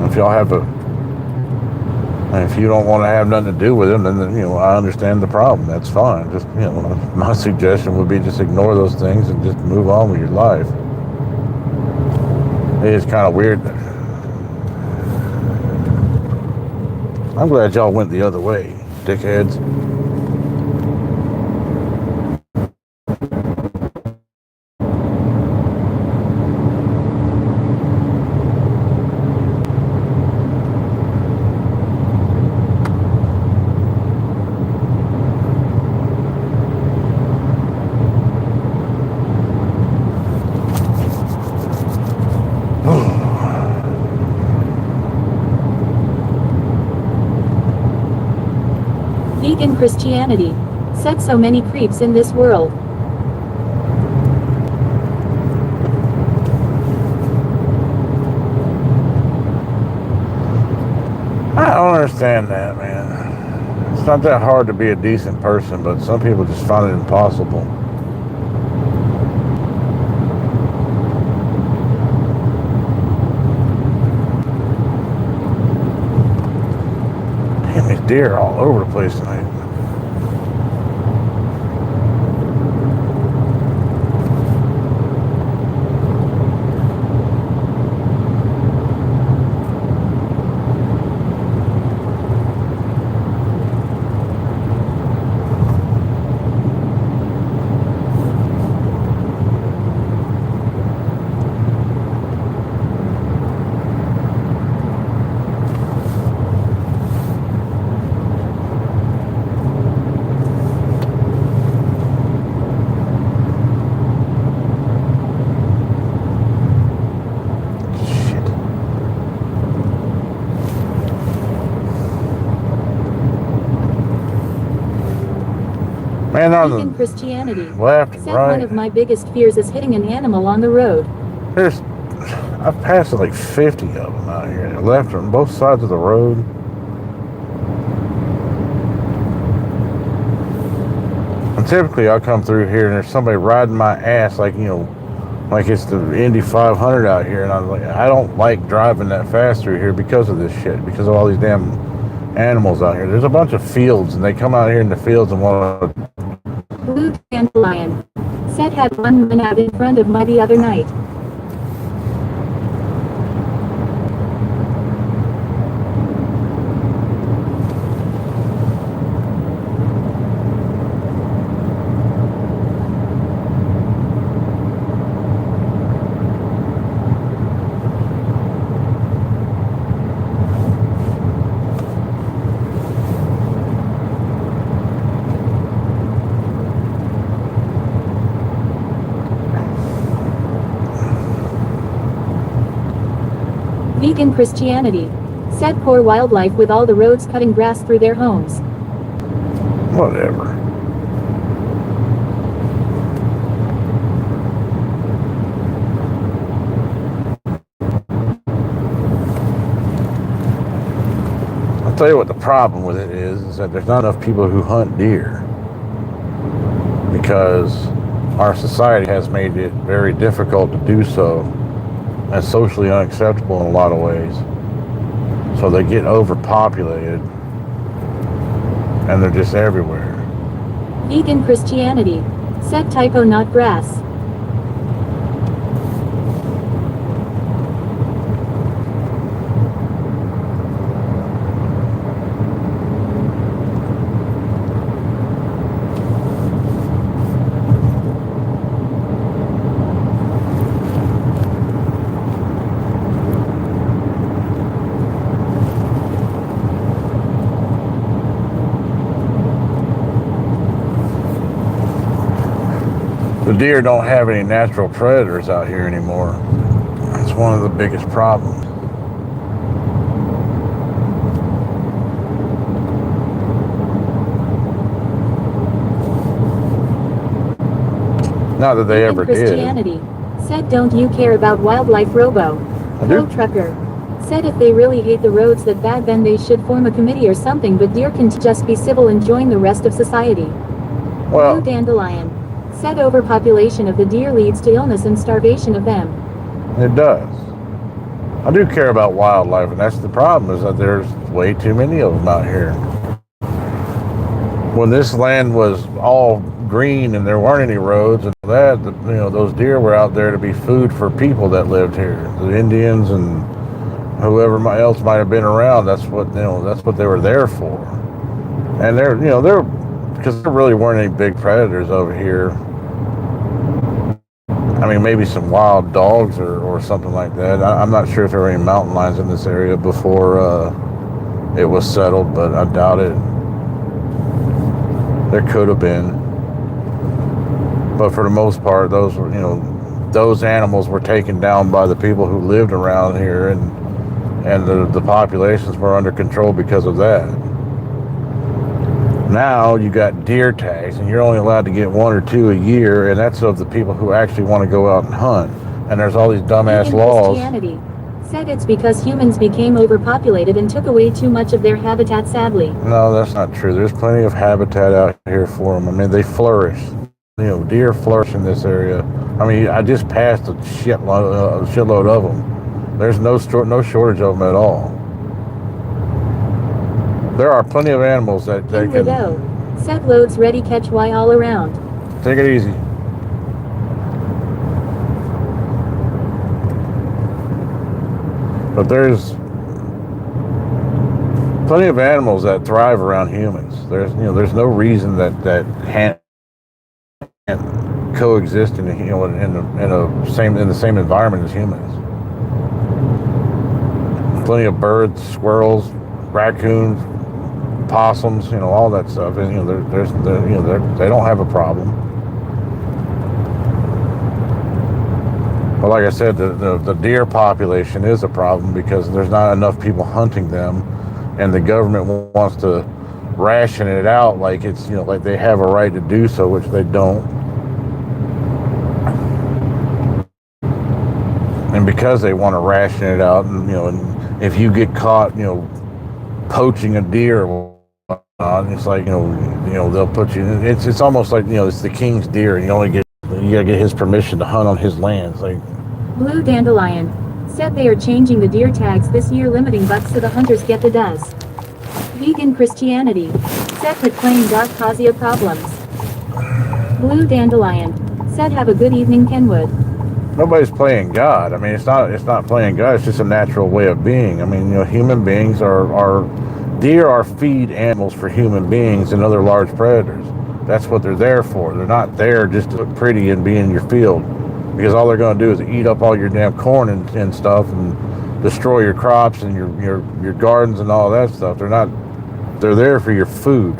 If y'all have if you don't want to have nothing to do with him, then I understand the problem. That's fine. Just my suggestion would be just ignore those things and just move on with your life. It is kind of weird. I'm glad y'all went the other way, dickheads. Vegan Christianity. Said so many creeps in this world. I don't understand that, man. It's not that hard to be a decent person, but some people just find it impossible. Damn, these deer are all over the place tonight. Man, Vegan Christianity. Left and Said right. one of my biggest fears is hitting an animal on the road. I've passed like 50 of them out here. They're left on both sides of the road. And typically I'll come through here and there's somebody riding my ass like it's the Indy 500 out here. And I'm like, I don't like driving that fast through here because of this shit, because of all these damn animals out here. There's a bunch of fields and they come out here in the fields and want to. Blue Dandelion. Said had one man out in front of my the other night. Vegan Christianity. Said poor wildlife with all the roads cutting grass through their homes. Whatever. I'll tell you what the problem with it is that there's not enough people who hunt deer. Because our society has made it very difficult to do so and socially unacceptable in a lot of ways. So they get overpopulated and they're just everywhere. Vegan Christianity. Said typo, not grass. The deer don't have any natural predators out here anymore. That's one of the biggest problems. Not that they Vegan ever did. Christianity. Said, don't you care about wildlife, Robo? I do. Pro trucker. Said if they really hate the roads that bad, then they should form a committee or something, but deer can just be civil and join the rest of society. Well, Blue dandelion. Said overpopulation of the deer leads to illness and starvation of them. it does. I do care about wildlife, and that's the problem, is that there's way too many of them out here. When this land was all green and there weren't any roads and that, those deer were out there to be food for people that lived here, the Indians and whoever else might have been around. That's what they were there for. And they're because there really weren't any big predators over here. I mean, maybe some wild dogs or something like that. I'm not sure if there were any mountain lions in this area before it was settled, but I doubt it. There could have been. But for the most part, those animals were taken down by the people who lived around here, and the populations were under control because of that. Now you got deer tags, and you're only allowed to get 1 or 2 a year, and that's of the people who actually want to go out and hunt. And there's all these dumbass Vegan laws. Christianity. Said it's because humans became overpopulated and took away too much of their habitat, sadly. No, that's not true. There's plenty of habitat out here for them. I mean, they flourish. Deer flourish in this area. I mean, I just passed a shitload of them. There's no shortage of them at all. There are plenty of animals that In can... Robo. Said loads ready, catch Y all around. Take it easy. But there's plenty of animals that thrive around humans. There's no reason that can't coexist in the same environment as humans. Plenty of birds, squirrels, raccoons, possums, all that stuff, and they don't have a problem. But like I said, the deer population is a problem because there's not enough people hunting them, and the government wants to ration it out like it's like they have a right to do so, which they don't. And because they want to ration it out, and if you get caught, poaching a deer or whatnot, it's like they'll put you. It's almost like it's the king's deer, and you gotta get his permission to hunt on his land. It's like Blue dandelion. Said they are changing the deer tags this year, limiting bucks so the hunters get the does. Vegan Christianity. Said could claim God cause you problems. Blue dandelion. Said have a good evening, Kenwood. nobody's playing God. I mean, it's not playing God. It's just a natural way of being. I mean, human beings deer are feed animals for human beings and other large predators. That's what they're there for. They're not there just to look pretty and be in your field, because all they're going to do is eat up all your damn corn and stuff and destroy your crops and your gardens and all that stuff. They're there for your food.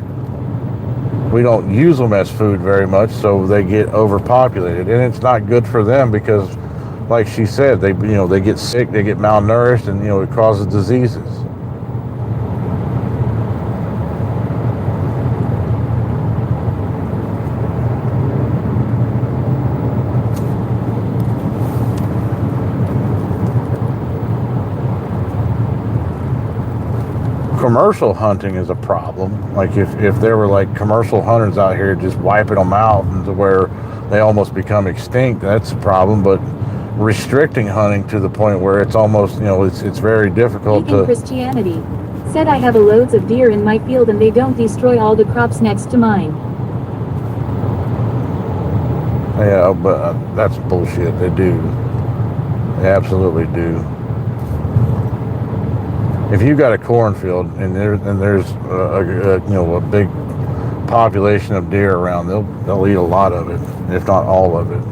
We don't use them as food very much, so they get overpopulated, and it's not good for them because, like she said, they get sick, they get malnourished, and it causes diseases. Commercial hunting is a problem. Like if there were like commercial hunters out here just wiping them out, and to where they almost become extinct. That's a problem. But restricting hunting to the point where it's almost, it's very difficult Vegan to. Christianity. Said I have a loads of deer in my field and they don't destroy all the crops next to mine. Yeah, but that's bullshit. They do. They absolutely do. If you've got a cornfield and there's a big population of deer around, they'll eat a lot of it, if not all of it.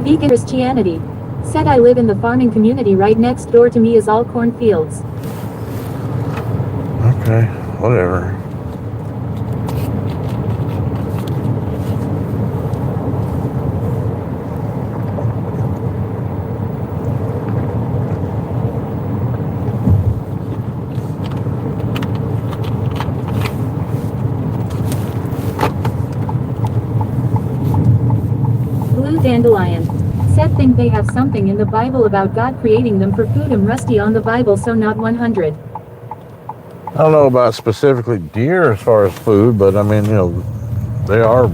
Vegan Christianity. Said I live in the farming community right next door to me is all cornfields. Okay, whatever. Blue Dandelion. Said think they have something in the Bible about God creating them for food. I'm rusty on the Bible, so not 100. I don't know about specifically deer as far as food, but I mean, they are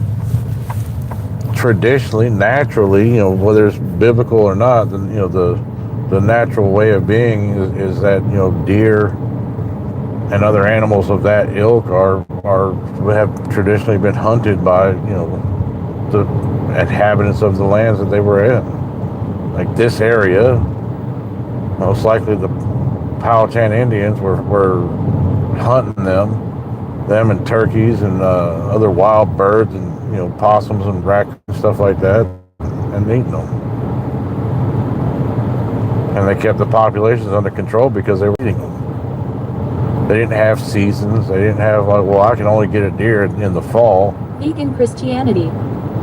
traditionally, naturally, whether it's biblical or not, the natural way of being is that, deer and other animals of that ilk have traditionally been hunted by, the inhabitants of the lands that they were in. Like this area, most likely the Powhatan Indians were hunting them and turkeys and other wild birds and possums and raccoons and stuff like that, and eating them. And they kept the populations under control because they were eating them. They didn't have seasons. They didn't have I can only get a deer in the fall. Vegan Christianity.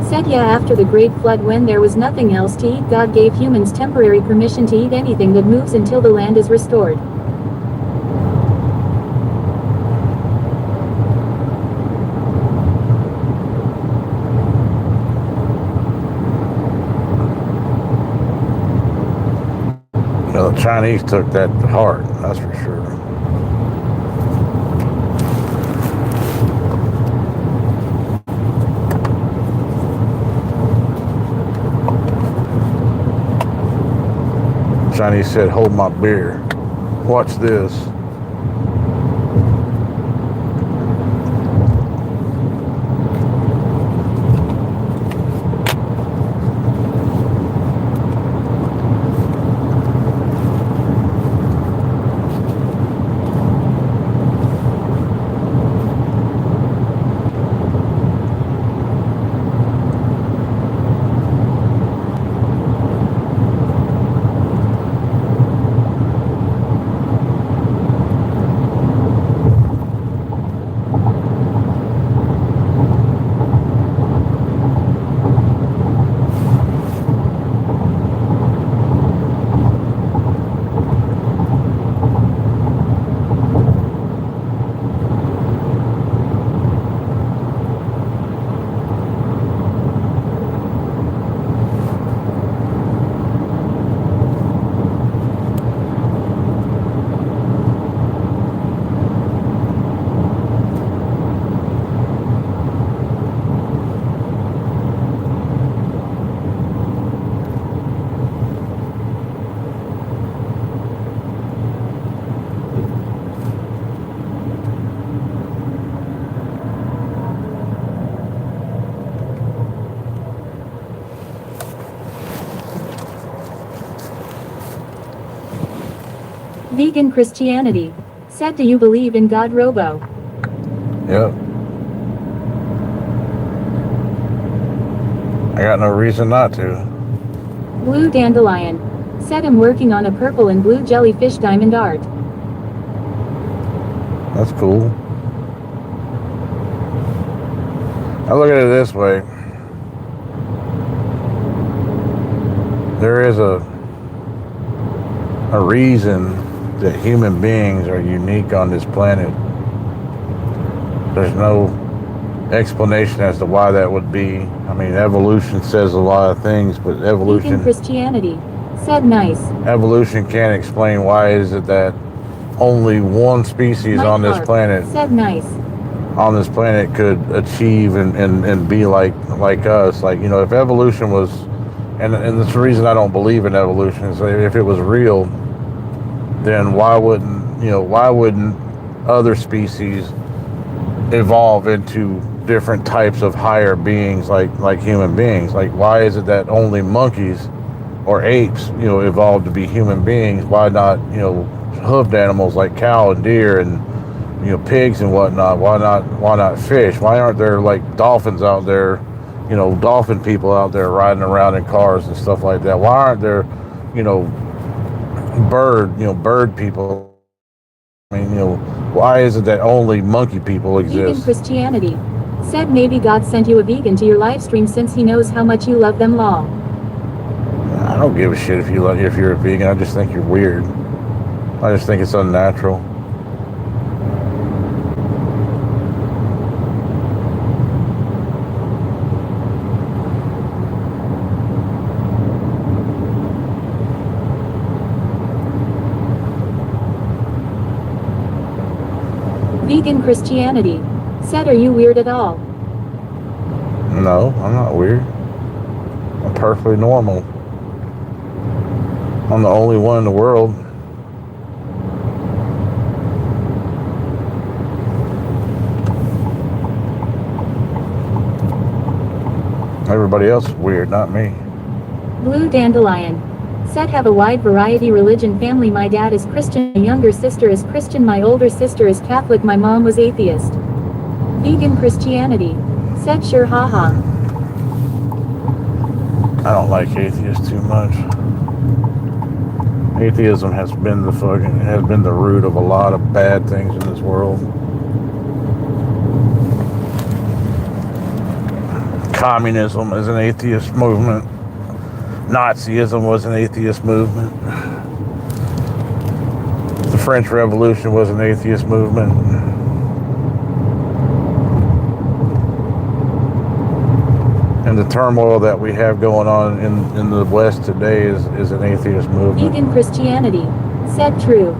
Said yeah, after the Great Flood when there was nothing else to eat, God gave humans temporary permission to eat anything that moves until the land is restored. The Chinese took that to heart, that's for sure. Chinese said, hold my beer. Watch this. Vegan Christianity. Said do you believe in God, Robo? Yep. I got no reason not to. Blue Dandelion. Said I'm working on a purple and blue jellyfish diamond art. That's cool. I look at it this way. There is a reason that human beings are unique on this planet. There's no explanation as to why that would be. I mean, evolution says a lot of things, but Vegan evolution Christianity. Said nice. evolution can't explain why is it that only one species Mike on this Harp. planet Said nice. could achieve and be like us. Like, you know, if evolution was, and that's the reason I don't believe in evolution, is if it was real, then why wouldn't other species evolve into different types of higher beings like human beings? Like, why is it that only monkeys or apes, you know, evolved to be human beings? Why not, you know, hoofed animals like cow and deer and, you know, pigs and whatnot? Why not fish? Why aren't there like dolphins out there, you know, dolphin people out there riding around in cars and stuff like that? Why aren't there, you know, bird people? I mean, you know, why is it that only monkey people Vegan exist? Christianity. Said maybe God sent you a vegan to your live stream since he knows how much you love them long. I don't give a shit if you're a vegan. I just think you're weird. I just think it's unnatural. Vegan Christianity. Said are you weird at all? No, I'm not weird. I'm perfectly normal. I'm the only one in the world. Everybody else is weird, not me. Blue Dandelion. Said have a wide variety religion family. My dad is Christian, my younger sister is Christian, my older sister is Catholic, my mom was atheist. Vegan Christianity. Said sure haha. I don't like atheists too much. Atheism has been the root of a lot of bad things in this world. Communism is an atheist movement. Nazism was an atheist movement. The French Revolution was an atheist movement. And the turmoil that we have going on in the West today is an atheist movement. Vegan Christianity. Said true.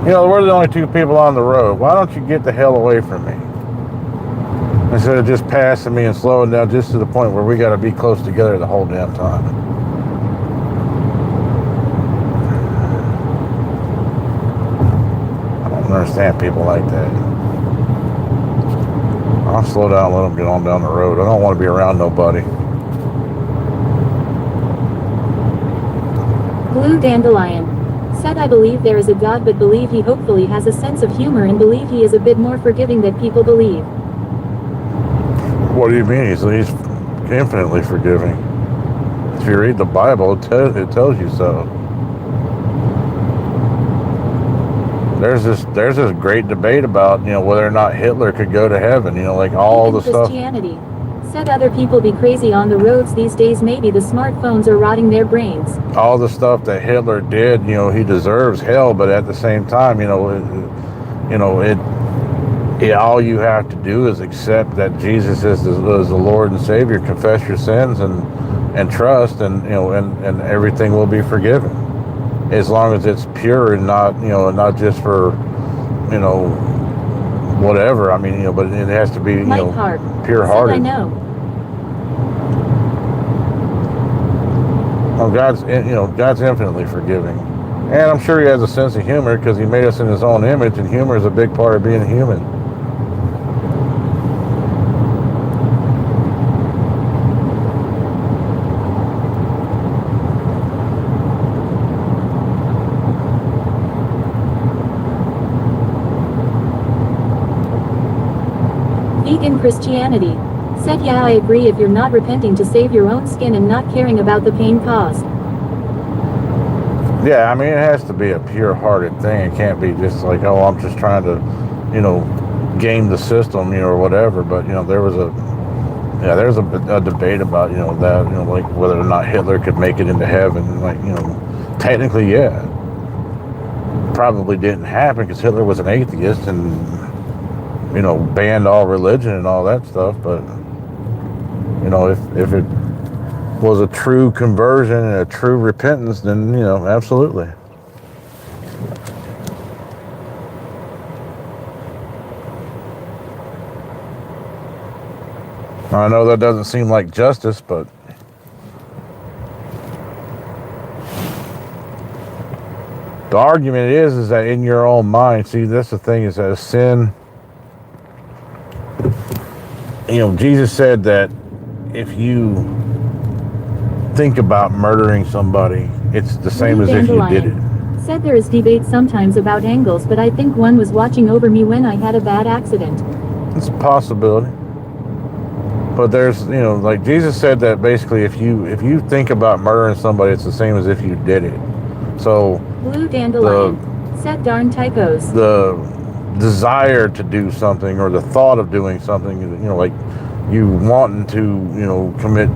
You know, we're the only two people on the road. Why don't you get the hell away from me? Instead of just passing me and slowing down just to the point where we got to be close together the whole damn time. I don't understand people like that. I'll slow down and let them get on down the road. I don't want to be around nobody. Blue Dandelion. Said I believe there is a God but believe he hopefully has a sense of humor and believe he is a bit more forgiving than people believe. What do you mean? He's infinitely forgiving. If you read the Bible, it tells you so. There's this great debate about, you know, whether or not Hitler could go to heaven. You know, like all the stuff. Christianity. Said other people be crazy on the roads these days. Maybe the smartphones are rotting their brains. All the stuff that Hitler did, you know, he deserves hell. But at the same time, all you have to do is accept that Jesus is the Lord and Savior, confess your sins and trust, and and everything will be forgiven, as long as it's pure and not just for whatever. I mean, but it has to be pure hearted. I know. Well, God's infinitely forgiving, and I'm sure He has a sense of humor because He made us in His own image, and humor is a big part of being human. Vegan Christianity. Said yeah, I agree if you're not repenting to save your own skin and not caring about the pain caused. Yeah, I mean, it has to be a pure-hearted thing. It can't be just like, oh, I'm just trying to, game the system, or whatever. But there's a debate about that, like whether or not Hitler could make it into heaven. Like, technically, yeah, probably didn't happen because Hitler was an atheist and banned all religion and all that stuff. But if it was a true conversion and a true repentance, then absolutely. I know that doesn't seem like justice, but the argument is that in your own mind, see, that's the thing, is that sin, Jesus said that if you think about murdering somebody, it's the same as if you did it. Said there is debate sometimes about angles, but I think one was watching over me when I had a bad accident. It's a possibility. But there's, like Jesus said that basically if you think about murdering somebody, it's the same as if you did it. So Blue dandelion. Said darn typos. The desire to do something or the thought of doing something, like you wanting to, commit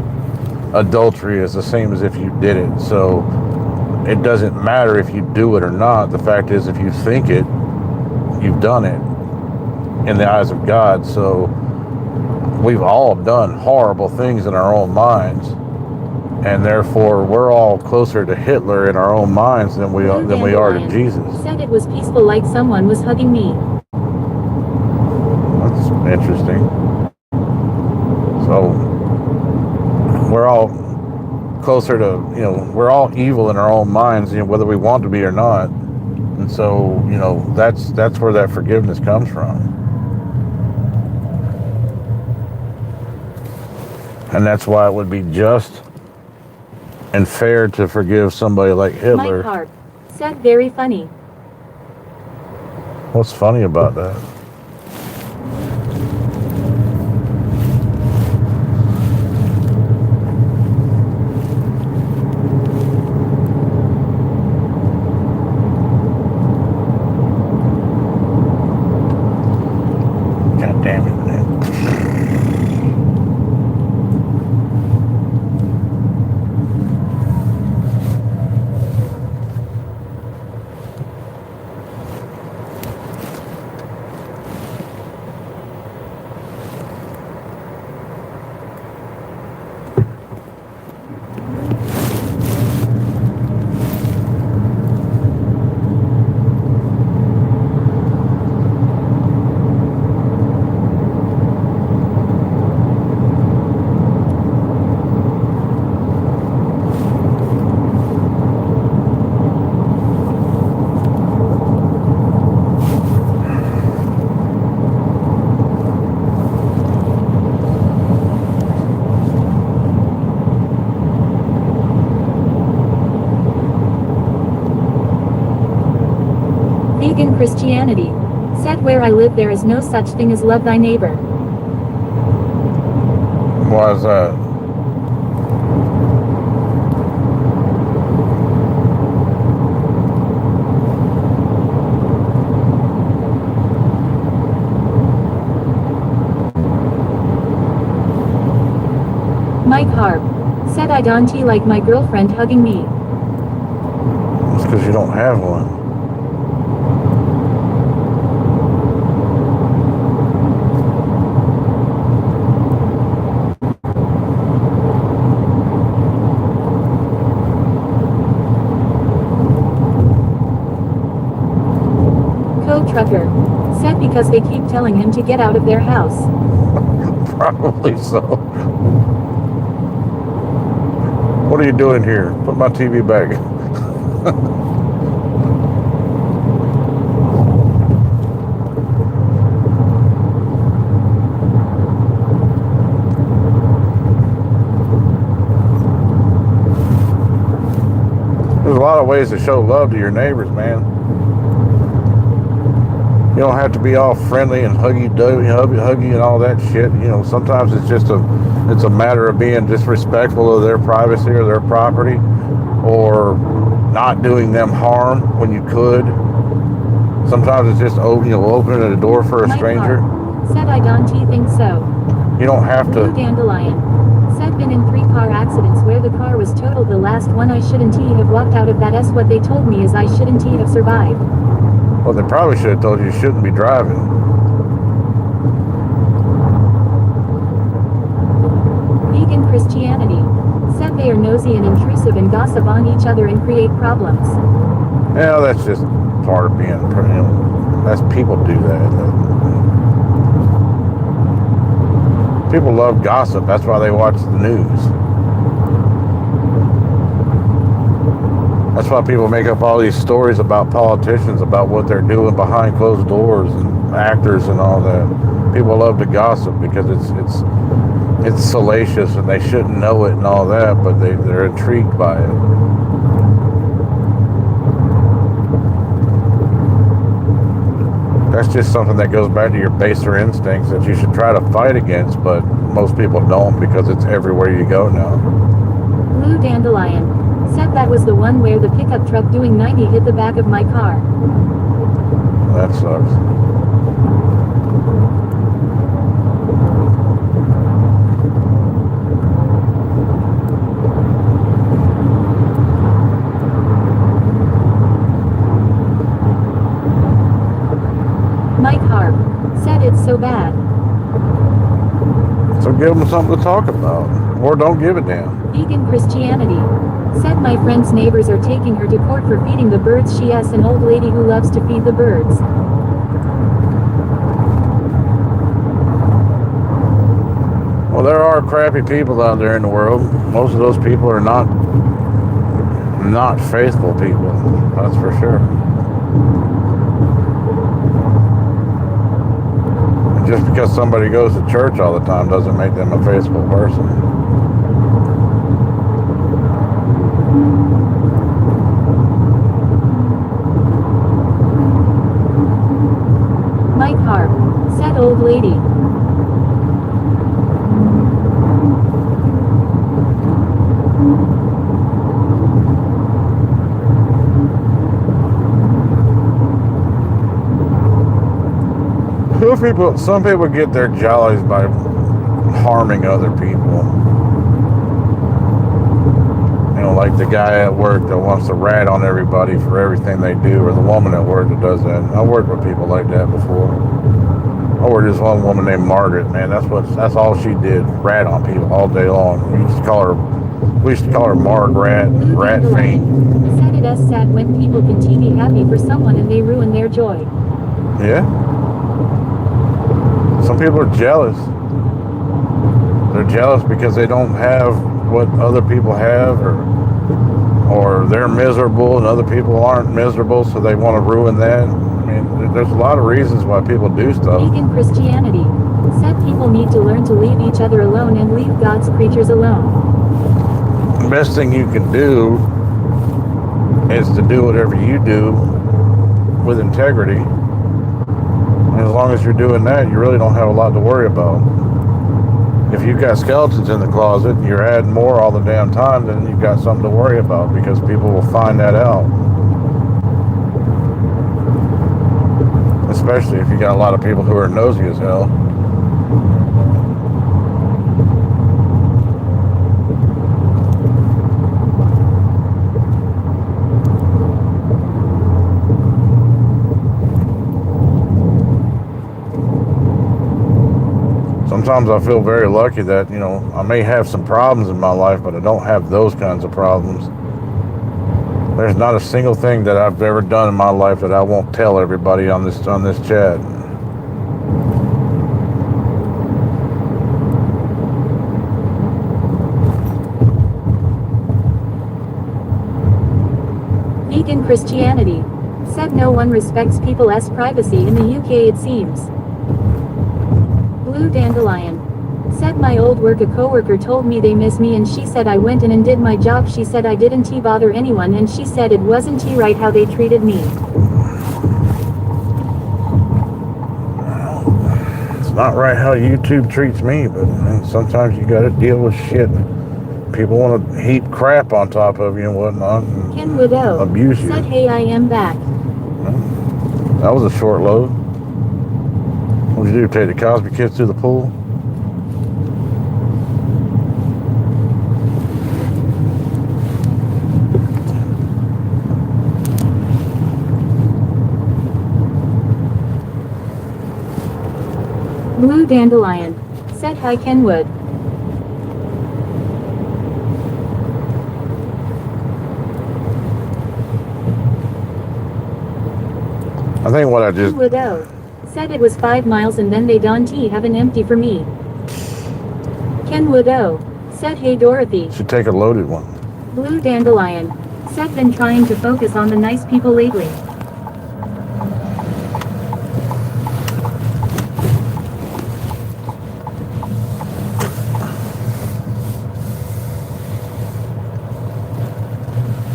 adultery is the same as if you did it. So it doesn't matter if you do it or not. The fact is, if you think it, you've done it in the eyes of God. So we've all done horrible things in our own minds, and therefore we're all closer to Hitler in our own minds than we are to Jesus. Said it was peaceful, like someone was hugging me. That's interesting. So we're all closer to, we're all evil in our own minds, whether we want to be or not. And so, that's where that forgiveness comes from. And that's why it would be just and fair to forgive somebody like Hitler. Mike Harp said very funny. What's funny about that? God damn it, man. Vegan Christianity. Said where I live there is no such thing as love thy neighbor. Why is that? Mike Harp said I don't like my girlfriend hugging me. It's because you don't have one. Co-trucker said because they keep telling him to get out of their house. Probably so. What are you doing here? Put my TV back. There's a lot of ways to show love to your neighbors, man. You don't have to be all friendly and huggy and all that shit. Sometimes it's a matter of being disrespectful of their privacy or their property, or not doing them harm when you could. Sometimes it's just opening the door for a My stranger. car. Said I don't think so. You don't have Blue to. Dandelion. Said been in 3 car accidents where the car was totaled. The last one I shouldn't have walked out of that. S what they told me is I shouldn't have survived. Well, they probably should have told you shouldn't be driving. Vegan Christianity. Said they are nosy and intrusive and gossip on each other and create problems. Yeah, that's just part of being, that's people do that. People love gossip. That's why they watch the news. That's why people make up all these stories about politicians, about what they're doing behind closed doors, and actors and all that. People love to gossip because it's salacious and they shouldn't know it and all that, but they're intrigued by it. That's just something that goes back to your baser instincts that you should try to fight against, but most people don't because it's everywhere you go now. Blue Dandelion. Said that was the one where the pickup truck doing 90 hit the back of my car. That sucks. Mike Harp. Said it's so bad. So give them something to talk about, or don't give a damn. Vegan Christianity. Said my friend's neighbors are taking her to court for feeding the birds. She is an old lady who loves to feed the birds. Well, there are crappy people out there in the world. Most of those people are not faithful people. That's for sure. And just because somebody goes to church all the time doesn't make them a faithful person. Mike Harp. Said old lady. Some people get their jollies by harming other people. You know, like the guy at work that wants to rat on everybody for everything they do, or the woman at work that does that. I worked with people like that before. I worked with this one woman named Margaret, man. That's all she did, rat on people all day long. We used to call her Marg Rat, Rat Fiend. Said it is sad when people can be happy for someone and they ruin their joy. Yeah. Some people are jealous. They're jealous because they don't have what other people have, or they're miserable and other people aren't miserable, so they want to ruin that. I mean, there's a lot of reasons why people do stuff. Vegan Christianity. Said people need to learn to leave each other alone and leave God's creatures alone. The best thing you can do is to do whatever you do with integrity. And as long as you're doing that, you really don't have a lot to worry about. If you've got skeletons in the closet and you're adding more all the damn time, then you've got something to worry about, because people will find that out. Especially if you got a lot of people who are nosy as hell. Sometimes I feel very lucky that, you know, I may have some problems in my life, but I don't have those kinds of problems. There's not a single thing that I've ever done in my life that I won't tell everybody on this chat. Vegan Christianity. Said no one respects people's privacy in the UK, it seems. Blue Dandelion. Said my old work a coworker told me they miss me, and she said I went in and did my job. She said I didn't bother anyone, and she said it wasn't right how they treated me. It's not right how YouTube treats me, but man, sometimes you gotta deal with shit. people want to heap crap on top of you and whatnot. And Kenwood O abuse you. said, hey, I am back. That was a short load. What'd you do? Take the Cosby kids to the pool? Blue Dandelion said, hi, Kenwood. I think what I just... Kenwood O said it was 5 miles and then they don't have an empty for me. Kenwood O said, hey, Dorothy. Should take a loaded one. Blue Dandelion said, been trying to focus on the nice people lately.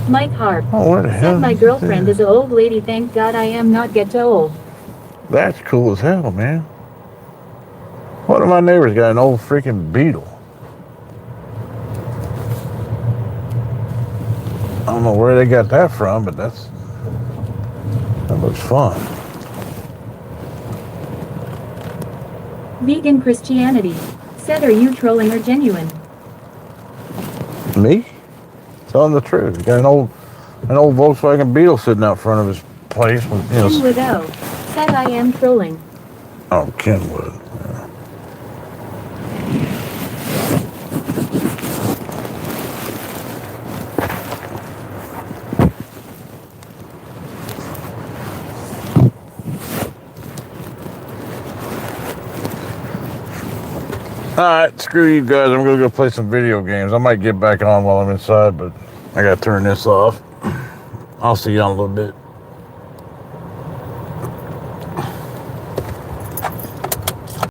Mike Harp Oh, where the hell? said, my girlfriend is an old lady, thank God I am not get too old. That's cool as hell, man. One of my neighbors got an old freaking Beetle. I don't know where they got that from, but that looks fun. Vegan Christianity said, are you trolling or genuine? Me? Telling the truth. He got an old Volkswagen Beetle sitting out front of his place. With, you know, Kenwood O said, I am trolling. oh, Kenwood. Yeah. Alright, screw you guys. I'm gonna go play some video games. I might get back on while I'm inside, but I gotta turn this off. I'll see y'all in a little bit.